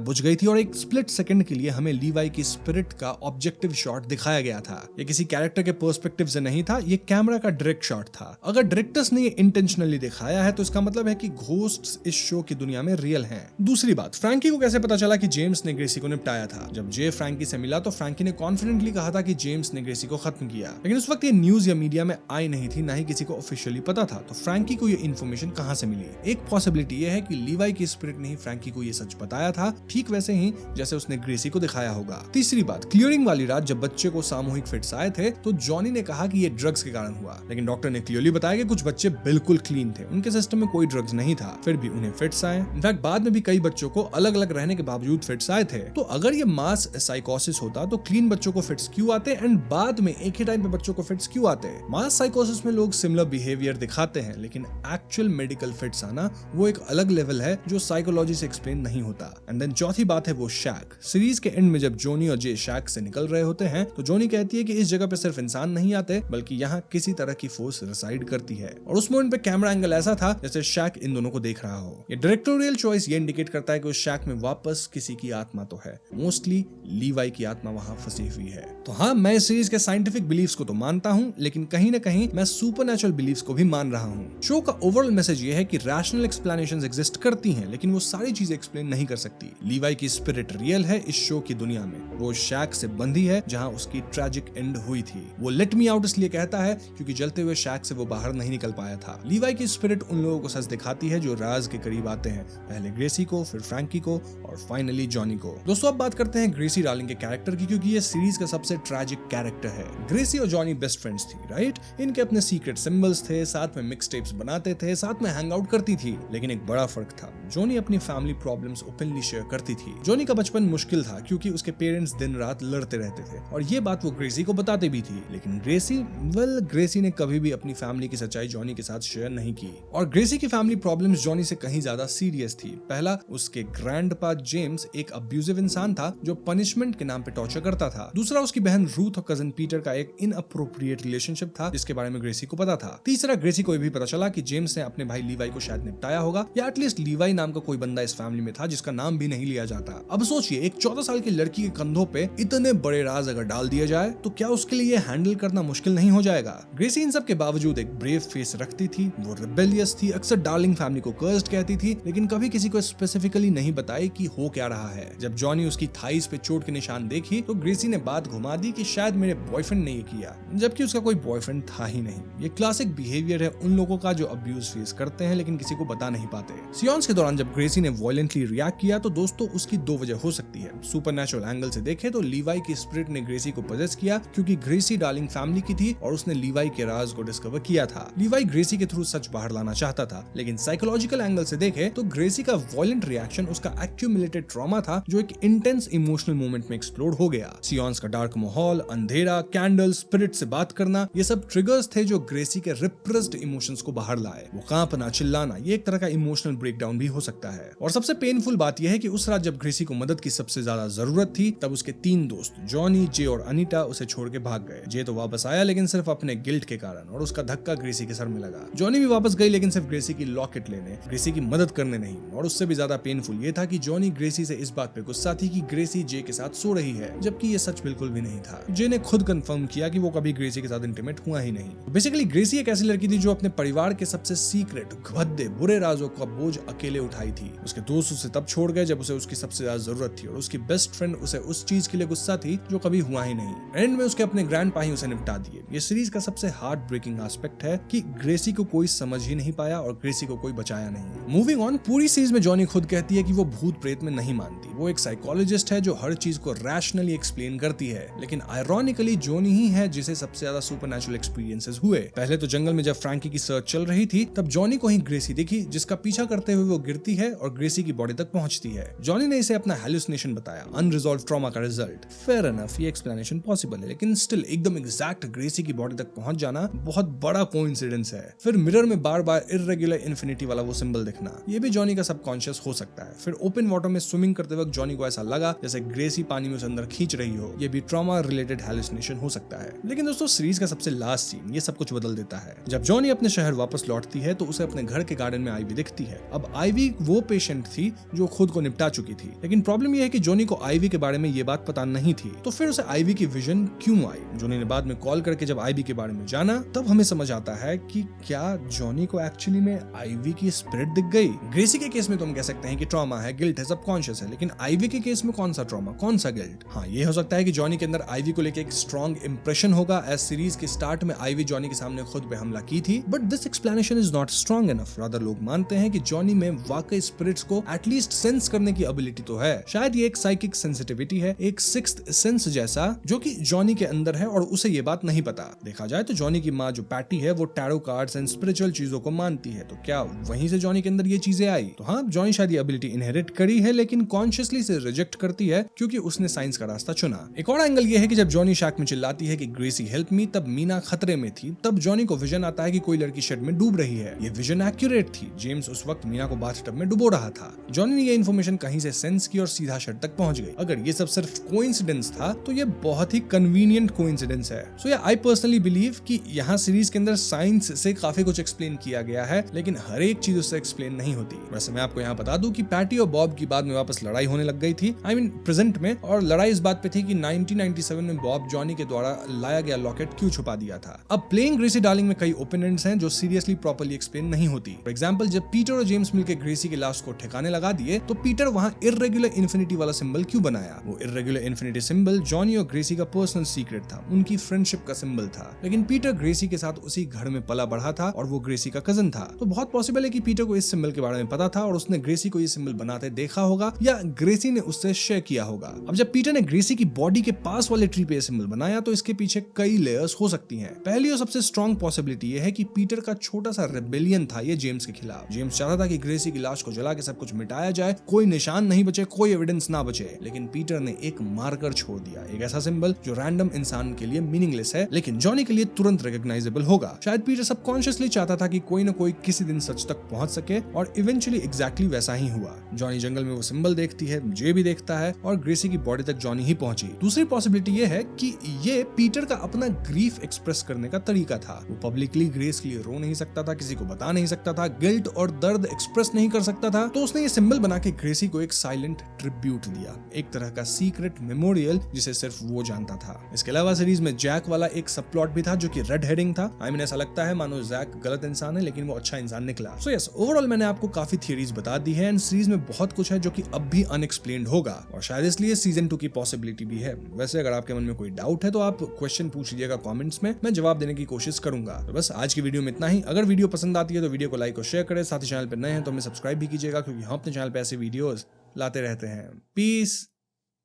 बुझ गई थी और एक स्प्लिट सेकंड के लिए हमें लीवाई की स्पिरिट का ऑब्जेक्टिव शॉट दिखाया गया था। ये किसी कैरेक्टर के पर्सपेक्टिव से नहीं था, ये कैमरा का डायरेक्ट शॉट था। अगर डायरेक्टर्स ने ये इंटेंशनली दिखाया है तो इसका मतलब है कि घोस्ट्स इस शो की दुनिया में रियल हैं। दूसरी बात, फ्रैंकी को कैसे पता चला कि जेम्स ने ग्रेसी को निपटाया था? जब जे फ्रैंकी से मिला तो फ्रैंकी ने कॉन्फिडेंटली कहा था कि जेम्स ने ग्रेसी को खत्म किया, लेकिन उस वक्त ये न्यूज या मीडिया में आई नहीं थी, ना ही किसी को ऑफिशियली पता था। तो फ्रैंकी को ये इन्फॉर्मेशन कहां से मिली? एक पॉसिबिलिटी ये है कि लीवाई की स्पिरिट ने ही फ्रैंकी को ये सच बताया था, ठीक वैसे ही जैसे उसने ग्रेसी को दिखाया होगा। तीसरी बात, क्लियरिंग वाली रात जब बच्चे को सामूहिक फिट्स आए थे तो जॉनी ने कहा कि ये ड्रग्स के कारण हुआ, लेकिन डॉक्टर ने क्लियरली बताया कि कुछ बच्चे बिल्कुल क्लीन थे, उनके सिस्टम में कोई ड्रग्स नहीं था, फिर भी उन्हें फिट्स आए। इनफैक्ट बाद में भी कई बच्चों को अलग अलग रहने के बावजूद फिट्स आए थे। तो अगर ये मास साइकोसिस होता तो क्लीन बच्चों को फिट्स क्यों आते एंड बाद में एक ही टाइम पे बच्चों को फिट्स क्यों आते? मास साइकोसिस में लोग सिमिलर बिहेवियर दिखाते हैं, लेकिन एक्चुअल मेडिकल फिट्स आना वो एक अलग लेवल है जो साइकोलॉजी से एक्सप्लेन नहीं होता। एंड देन चौथी बात है वो शैक। सीरीज के एंड में जब जॉनी और जे शैक से निकल रहे होते हैं तो जॉनी कहती है कि इस जगह पे सिर्फ इंसान नहीं आते बल्कि यहाँ किसी तरह की फोर्स रिसाइड करती है, और उस मोमेंट पे कैमरा एंगल ऐसा था जैसे शैक इन दोनों को देख रहा हो। ये डायरेक्टोरियल चॉइस ये इंडिकेट करता है कि उस शैक में वापस किसी की आत्मा तो है, मोस्टली लीवाई की आत्मा वहां फंसी हुई है। तो हाँ, मैं इस सीरीज के साइंटिफिक बिलीफ्स को तो मानता हूँ, लेकिन कहीं ना कहीं मैं सुपरनैचुरल बिलीफ्स को भी मान रहा हूँ। शो का ओवरऑल मैसेज ये है कि रैशनल एक्सप्लेनेशंस एग्जिस्ट करती हैं, लेकिन वो सारी चीजें एक्सप्लेन नहीं कर सकती। लीवाई की स्पिरिट रियल है इस शो की दुनिया में, वो शैक से बंधी है जहाँ उसकी ट्रेजिक एंड हुई थी। वो लेट मी आउट इसलिए कहता है क्योंकि जलते हुए शैक से वो बाहर नहीं निकल पाया था। लीवाई की स्पिरिट उन लोगों को सच दिखाती है जो राज के करीब आते हैं, पहले ग्रेसी को, फिर फ्रैंकी को और फाइनली जॉनी को। दोस्तों अब बात करते हैं ग्रेसी डार्लिंग के कैरेक्टर की, क्योंकि ये सीरीज का सबसे ट्रैजिक कैरेक्टर है। ग्रेसी और जॉनी बेस्ट फ्रेंड्स थी, राइट? इनके अपने सीक्रेट सिंबल्स थे, साथ में मिक्स टेप्स बनाते थे, साथ में हैंग आउट करती थी, लेकिन एक बड़ा फर्क था, जॉनी अपनी फैमिली प्रॉब्लम्स ओपनली शेयर करती थी। जॉनी का बचपन मुश्किल था क्योंकि उसके पेरेंट्स दिन रात लड़ते रहते थे और ये बात वो ग्रेसी को बताते भी थी, लेकिन ग्रेसी ने कभी भी अपनी फैमिली की सच्चाई जॉनी के साथ शेयर नहीं की। और ग्रेसी की फैमिली प्रॉब्लम्स जॉनी से कहीं ज्यादा सीरियस थी। पहला, उसके ग्रैंडपा जेम्स एक अब्यूजिव इंसान था जो पनिशमेंट के नाम पे टॉर्चर करता था। दूसरा, उसकी बहन रूथ और कजन पीटर का एक इनअप्रोप्रिएट रिलेशनशिप था जिसके बारे में ग्रेसी को पता था। तीसरा, ग्रेसी को भी पता चला कि जेम्स ने अपने भाई लीवाई को शायद निपटाया होगा, या एटलीस्ट लीवाई नाम का कोई बंदा इस फैमिली में था जिसका नाम भी नहीं लिया जाता। अब सोचिए, एक 14 साल की लड़की के कंधों पे इतने बड़े राज अगर डाल दिया जाए तो क्या उसके लिए हैंडल करना मुश्किल नहीं हो जाएगा? ग्रेसी इन सब के बावजूद एक ब्रेव फेस रखती थी, वो रिबेलियस थी, अक्सर डार्लिंग फैमिली को कर्स्ड कहती थी, लेकिन कभी किसी को स्पेसिफिकली नहीं बताई कि हो क्या रहा है। जब जॉनी उसकी थाइस पे चोट के निशान देखी तो ग्रेसी ने बात घुमा दी कि शायद मेरे बॉयफ्रेंड ने ये किया, जबकि उसका कोई बॉयफ्रेंड था ही नहीं। ये क्लासिक बिहेवियर है उन लोगों का जो अब्यूज फेस करते हैं लेकिन किसी को बता नहीं पाते। सियोन्स के दौरान जब ग्रेसी ने वायलेंटली रिएक्ट किया तो दोस्तों उसकी दो वजह हो सकती है। सुपरनैचुरल एंगल से देखें तो लीवाई की स्पिरिट ने ग्रेसी को पजेस किया क्योंकि ग्रेसी डार्लिंग फैमिली की थी और उसने लीवाई के राज को डिस्कवर किया था। लीवाई ग्रेसी के थ्रू सच बाहर लाना चाहता था, लेकिन साइकोलॉजिकल एंगल से देखें तो ग्रेसी का वायलेंट रिएक्शन उसका एक्यूमुलेटेड ट्रॉमा था जो एक इंटेंस इमोशनल मोमेंट में एक्सप्लोड हो गया। सियोन्स का डार्क माहौल, अंधेरा, कैंडल, स्पिरिट से बात करना, ये सब ट्रिगर्स थे जो ग्रेसी के रिप्रेस्ड इमोशंस को बाहर लाए। वो कांपना, चिल्लाना, ये एक तरह का इमोशनल ब्रेकडाउन भी हो सकता है। और सबसे पेनफुल बात यह है कि उस रात जब ग्रेसी को मदद की सबसे ज्यादा जरूरत थी तब उसके तीन दोस्त जॉनी, जे और अनीटा उसे छोड़ के भाग गए। जे तो वापस आया लेकिन सिर्फ अपने गिल्ट के कारण, और उसका धक्का ग्रेसी के सर में लगा। जॉनी भी वापस गई लेकिन सिर्फ ग्रेसी की लॉकेट लेने, ग्रेसी की मदद करने नहीं। और उससे भी ज्यादा पेनफुल ये था कि जॉनी ग्रेसी से इस बात पे गुस्सा थी कि ग्रेसी जे के साथ सो रही है, जबकि ये सच बिल्कुल भी नहीं था। जे ने खुद कंफर्म किया कि वो कभी ग्रेसी के साथ इंटीमेट हुआ ही नहीं। बेसिकली ग्रेसी एक ऐसी लड़की थी जो अपने परिवार के सबसे सीक्रेट, भद्दे, बुरे राजों का बोझ अकेले उठाई थी। उसके दोस्त उसे तब छोड़ गए जब उसे उसकी सबसे ज्यादा जरूरत थी, और उसकी बेस्ट फ्रेंड उसे उस चीज के लिए गुस्सा थी जो कभी हुआ ही नहीं। एंड में उसके अपने ग्रैंडपा ही उसे निपटा दिए। ये सीरीज का सबसे हार्ट ब्रेकिंग एस्पेक्ट है कि ग्रेसी को कोई समझ ही नहीं पाया और ग्रेसी को कोई बचाया नहीं। मूविंग ऑन, पूरी सीरीज में जॉनी खुद कहती है कि वो भूत प्रेत में नहीं मानती। वो एक साइकोलॉजिस्ट है जो हर चीज को रैशनली एक्सप्लेन करती है, लेकिन आयरॉनिकली जॉनी ही है जिसे सबसे ज्यादा सुपरनैचुरल एक्सपीरियंसेस हुए। पहले तो जंगल में जब फ्रैंकी की सर्च चल रही थी तब जॉनी को ही ग्रेसी दिखी, जिसका पीछा करते हुए वो गिरती है और ग्रेसी की बॉडी तक पहुंचती है। जॉनी ने इसे अपना हेलुसिनेशन बताया, अनरिजॉल्व ट्रॉमा का रिजल्ट। फेयर एनफ, ये एक्सप्लेनेशन पॉसिबल है, लेकिन स्टिल एकदम एग्जैक्ट ग्रेसी की बॉडी तक पहुंच जाना बहुत बड़ा कोइंसिडेंस है। फिर मिरर में बार बार इर्रेगुलर इन्फिनिटी वाला वो सिंबल दिखना, ये भी जॉनी का सबकॉन्शियस हो सकता है। फिर ओपन वाटर में स्विमिंग करते वक्त जॉनी को ऐसा लगा जैसे ग्रेसी पानी में उसे अंदर खींच रही हो, ये भी ट्रॉमा रिलेटेड हेलुसिनेशन हो सकता है। लेकिन दोस्तों, सीरीज का सबसे लास्ट सीन ये सब कुछ बदल देता है। जब जॉनी अपने शहर वापस लौटती है तो उसे अपने घर के गार्डन में आईवी दिखती है। अब आईवी वो पेशेंट थी जो खुद को निपटा चुकी थी, लेकिन प्रॉब्लम यह है कि जॉनी को आईवी के बारे में ये बात पता नहीं थी। तो फिर उसे आईवी की विजन क्यों आई? जॉनी ने बाद में कॉल करके जब आईवी के बारे में जाना तब हमें समझ आता है कि क्या जॉनी को एक्चुअली में आईवी की स्पिरिट दिख गई। ग्रेसी के केस में तो हम कह सकते हैं कि ट्रॉमा है, गिल्ट है, सबकॉन्शियस है, लेकिन आईवी के केस में कौन सा ट्रॉमा, कौन सा गिल्ट? हाँ, ये हो सकता है कि जॉनी के अंदर आईवी को लेकर एक स्ट्रॉन्ग इंप्रेशन होगा, एज सीरीज के स्टार्ट में आईवी जॉनी के सामने खुद पे हमला की थी। But this explanation is not strong enough. Rather लोग मानते हैं कि जॉनी में वाकई स्पिरिट्स को एटलीस्ट सेंस करने की एबिलिटी तो है। शायद ये एक साइकिक सेंसिटिविटी है, एक सिक्स्थ सेंस जैसा, जो कि जॉनी के अंदर है और उसे ये बात नहीं पता। देखा जाए तो जॉनी की माँ जो पैटी है वो टैरो कार्ड्स एंड स्पिरिचुअल चीजों को मानती है, तो क्या वहीं से जॉनी के अंदर ये चीजें आई? तो हाँ, जॉनी शायद ये एबिलिटी इनहेरिट करी है, लेकिन कॉन्शियसली से रिजेक्ट करती है क्योंकि उसने साइंस का रास्ता चुना। एक और एंगल ये है कि जब जॉनी शैक में चिल्लाती है कि ग्रेसी हेल्प मी, तब मीना खतरे में थी। तब जॉनी को विजन आता है कि कोई लड़की शेड में डूब रही है। ये विजन एक्यूरेट थी। जेम्स उस वक्त मीना को बाथटब में डुबो रहा था। जॉनी ने ये इन्फॉर्मेशन कहीं से सेंस की और सीधा शेड तक पहुंच गई। अगर ये सब सिर्फ कोइंसिडेंस था तो ये बहुत ही कन्वीनियंट कोइंसिडेंस है। सो आई पर्सनली बिलीव कि यहाँ सीरीज के अंदर साइंस से काफी कुछ एक्सप्लेन किया गया है, लेकिन हर एक चीज उससे एक्सप्लेन नहीं होती। वैसे मैं आपको यहाँ बता दूं कि पैटी और बॉब की बाद में वापस लड़ाई होने लग गई थी, आई मीन प्रेजेंट में, और लड़ाई इस बात पे थी कि 1997 में बॉब जॉनी के द्वारा लाया गया लॉकेट क्यों छुपा दिया था। अब प्लेइंग ग्रेसी डार्लिंग में कई ओपिनियंस हैं जो सीरियसली प्रॉपर्ली एक्सप्लेन नहीं होती। फॉर एग्जांपल, जब पीटर और जेम्स मिलकर ग्रेसी की लाश को ठिकाने लगा दिए तो पीटर वहां इर्रेगुलर इन्फिनिटी वाला सिंबल क्यों बनाया? वो इर्रेगुलर इन्फिनिटी सिंबल जॉनी और ग्रेसी का पर्सनल सीक्रेट था, उनकी फ्रेंडशिप का सिंबल था। लेकिन पीटर ग्रेसी के साथ उसी घर में पला बढ़ा था और वो ग्रेसी का कजन था, तो बहुत पॉसिबल है कि पीटर को इस सिंबल के बारे में पता था और उसने ग्रेसी को ये सिंबल बनाते देखा होगा या ग्रेसी ने उससे शेयर किया होगा। अब जब पीटर ने ग्रेसी की बॉडी के पास वाले ट्री पे ये सिंबल बनाया तो इसके पीछे कई लेयर्स हो सकती हैं। पहली और सबसे स्ट्रॉन्ग पॉसिबिलिटी ये है कि पीटर का छोटा सा रेबेलियन था ये जेम्स के खिलाफ। जेम्स चाहता था कि ग्रेसी की लाश को जला के सब कुछ मिटाया जाए, कोई निशान नहीं बचे, कोई एविडेंस ना बचे, लेकिन पीटर ने एक मार्कर छोड़ दिया, एक ऐसा सिंबल जो रैंडम इंसान के लिए मीनिंगलेस है लेकिन जॉनी के लिए तुरंत रिकॉग्नाइजेबल होगा। शायद पीटर सबकॉन्शियसली चाहता था कि कोई ना कोई किसी दिन सच तक पहुंच सके और इवेंचुअली एग्जैक्टली वैसा ही हुआ। जॉनी जंगल में वो सिंबल देखती है, जे भी देखता है और ग्रेसी की बॉडी तक जॉनी ही पहुंची। दूसरी पॉसिबिलिटी ये है कि ये पीटर का अपना ग्रीफ एक्सप्रेस करने का तरीका था। वो पब्लिकली ग्रेस के लिए रो नहीं सकता था, किसी को बता नहीं सकता था, गिल्ट और दर्द एक्सप्रेस नहीं कर सकता था, तो उसने ये सिंबल बना के ग्रेसी को एक साइलेंट ट्रिब्यूट दिया, एक तरह का सीक्रेट मेमोरियल जिसे सिर्फ वो जानता था। इसके अलावा सीरीज में जैक वाला एक सब प्लॉट भी था जो कि रेड हेडिंग था। आई मीन ऐसा लगता है मानो जैक गलत इंसान है लेकिन वो अच्छा इंसान निकला। सो यस, ओवरऑल मैंने आपको काफी थियरीज बता दी है एंड सीरीज में बहुत कुछ है जो कि अब भी अनएक्सप्लेन्ड होगा और शायद इसलिए सीजन 2 की पॉसिबिलिटी भी है। वैसे अगर आपके मन में कोई डाउट है तो आप क्वेश्चन पूछ लीजिएगा कमेंट्स में, मैं जवाब देने की कोशिश करूंगा। तो बस आज की वीडियो में इतना ही। अगर वीडियो पसंद आती है तो वीडियो को लाइक और शेयर करें, साथ ही चैनल पर नए हैं तो हमें सब्सक्राइब भी कीजिएगा क्योंकि हम अपने चैनल पे ऐसे वीडियोस लाते रहते हैं। पीस।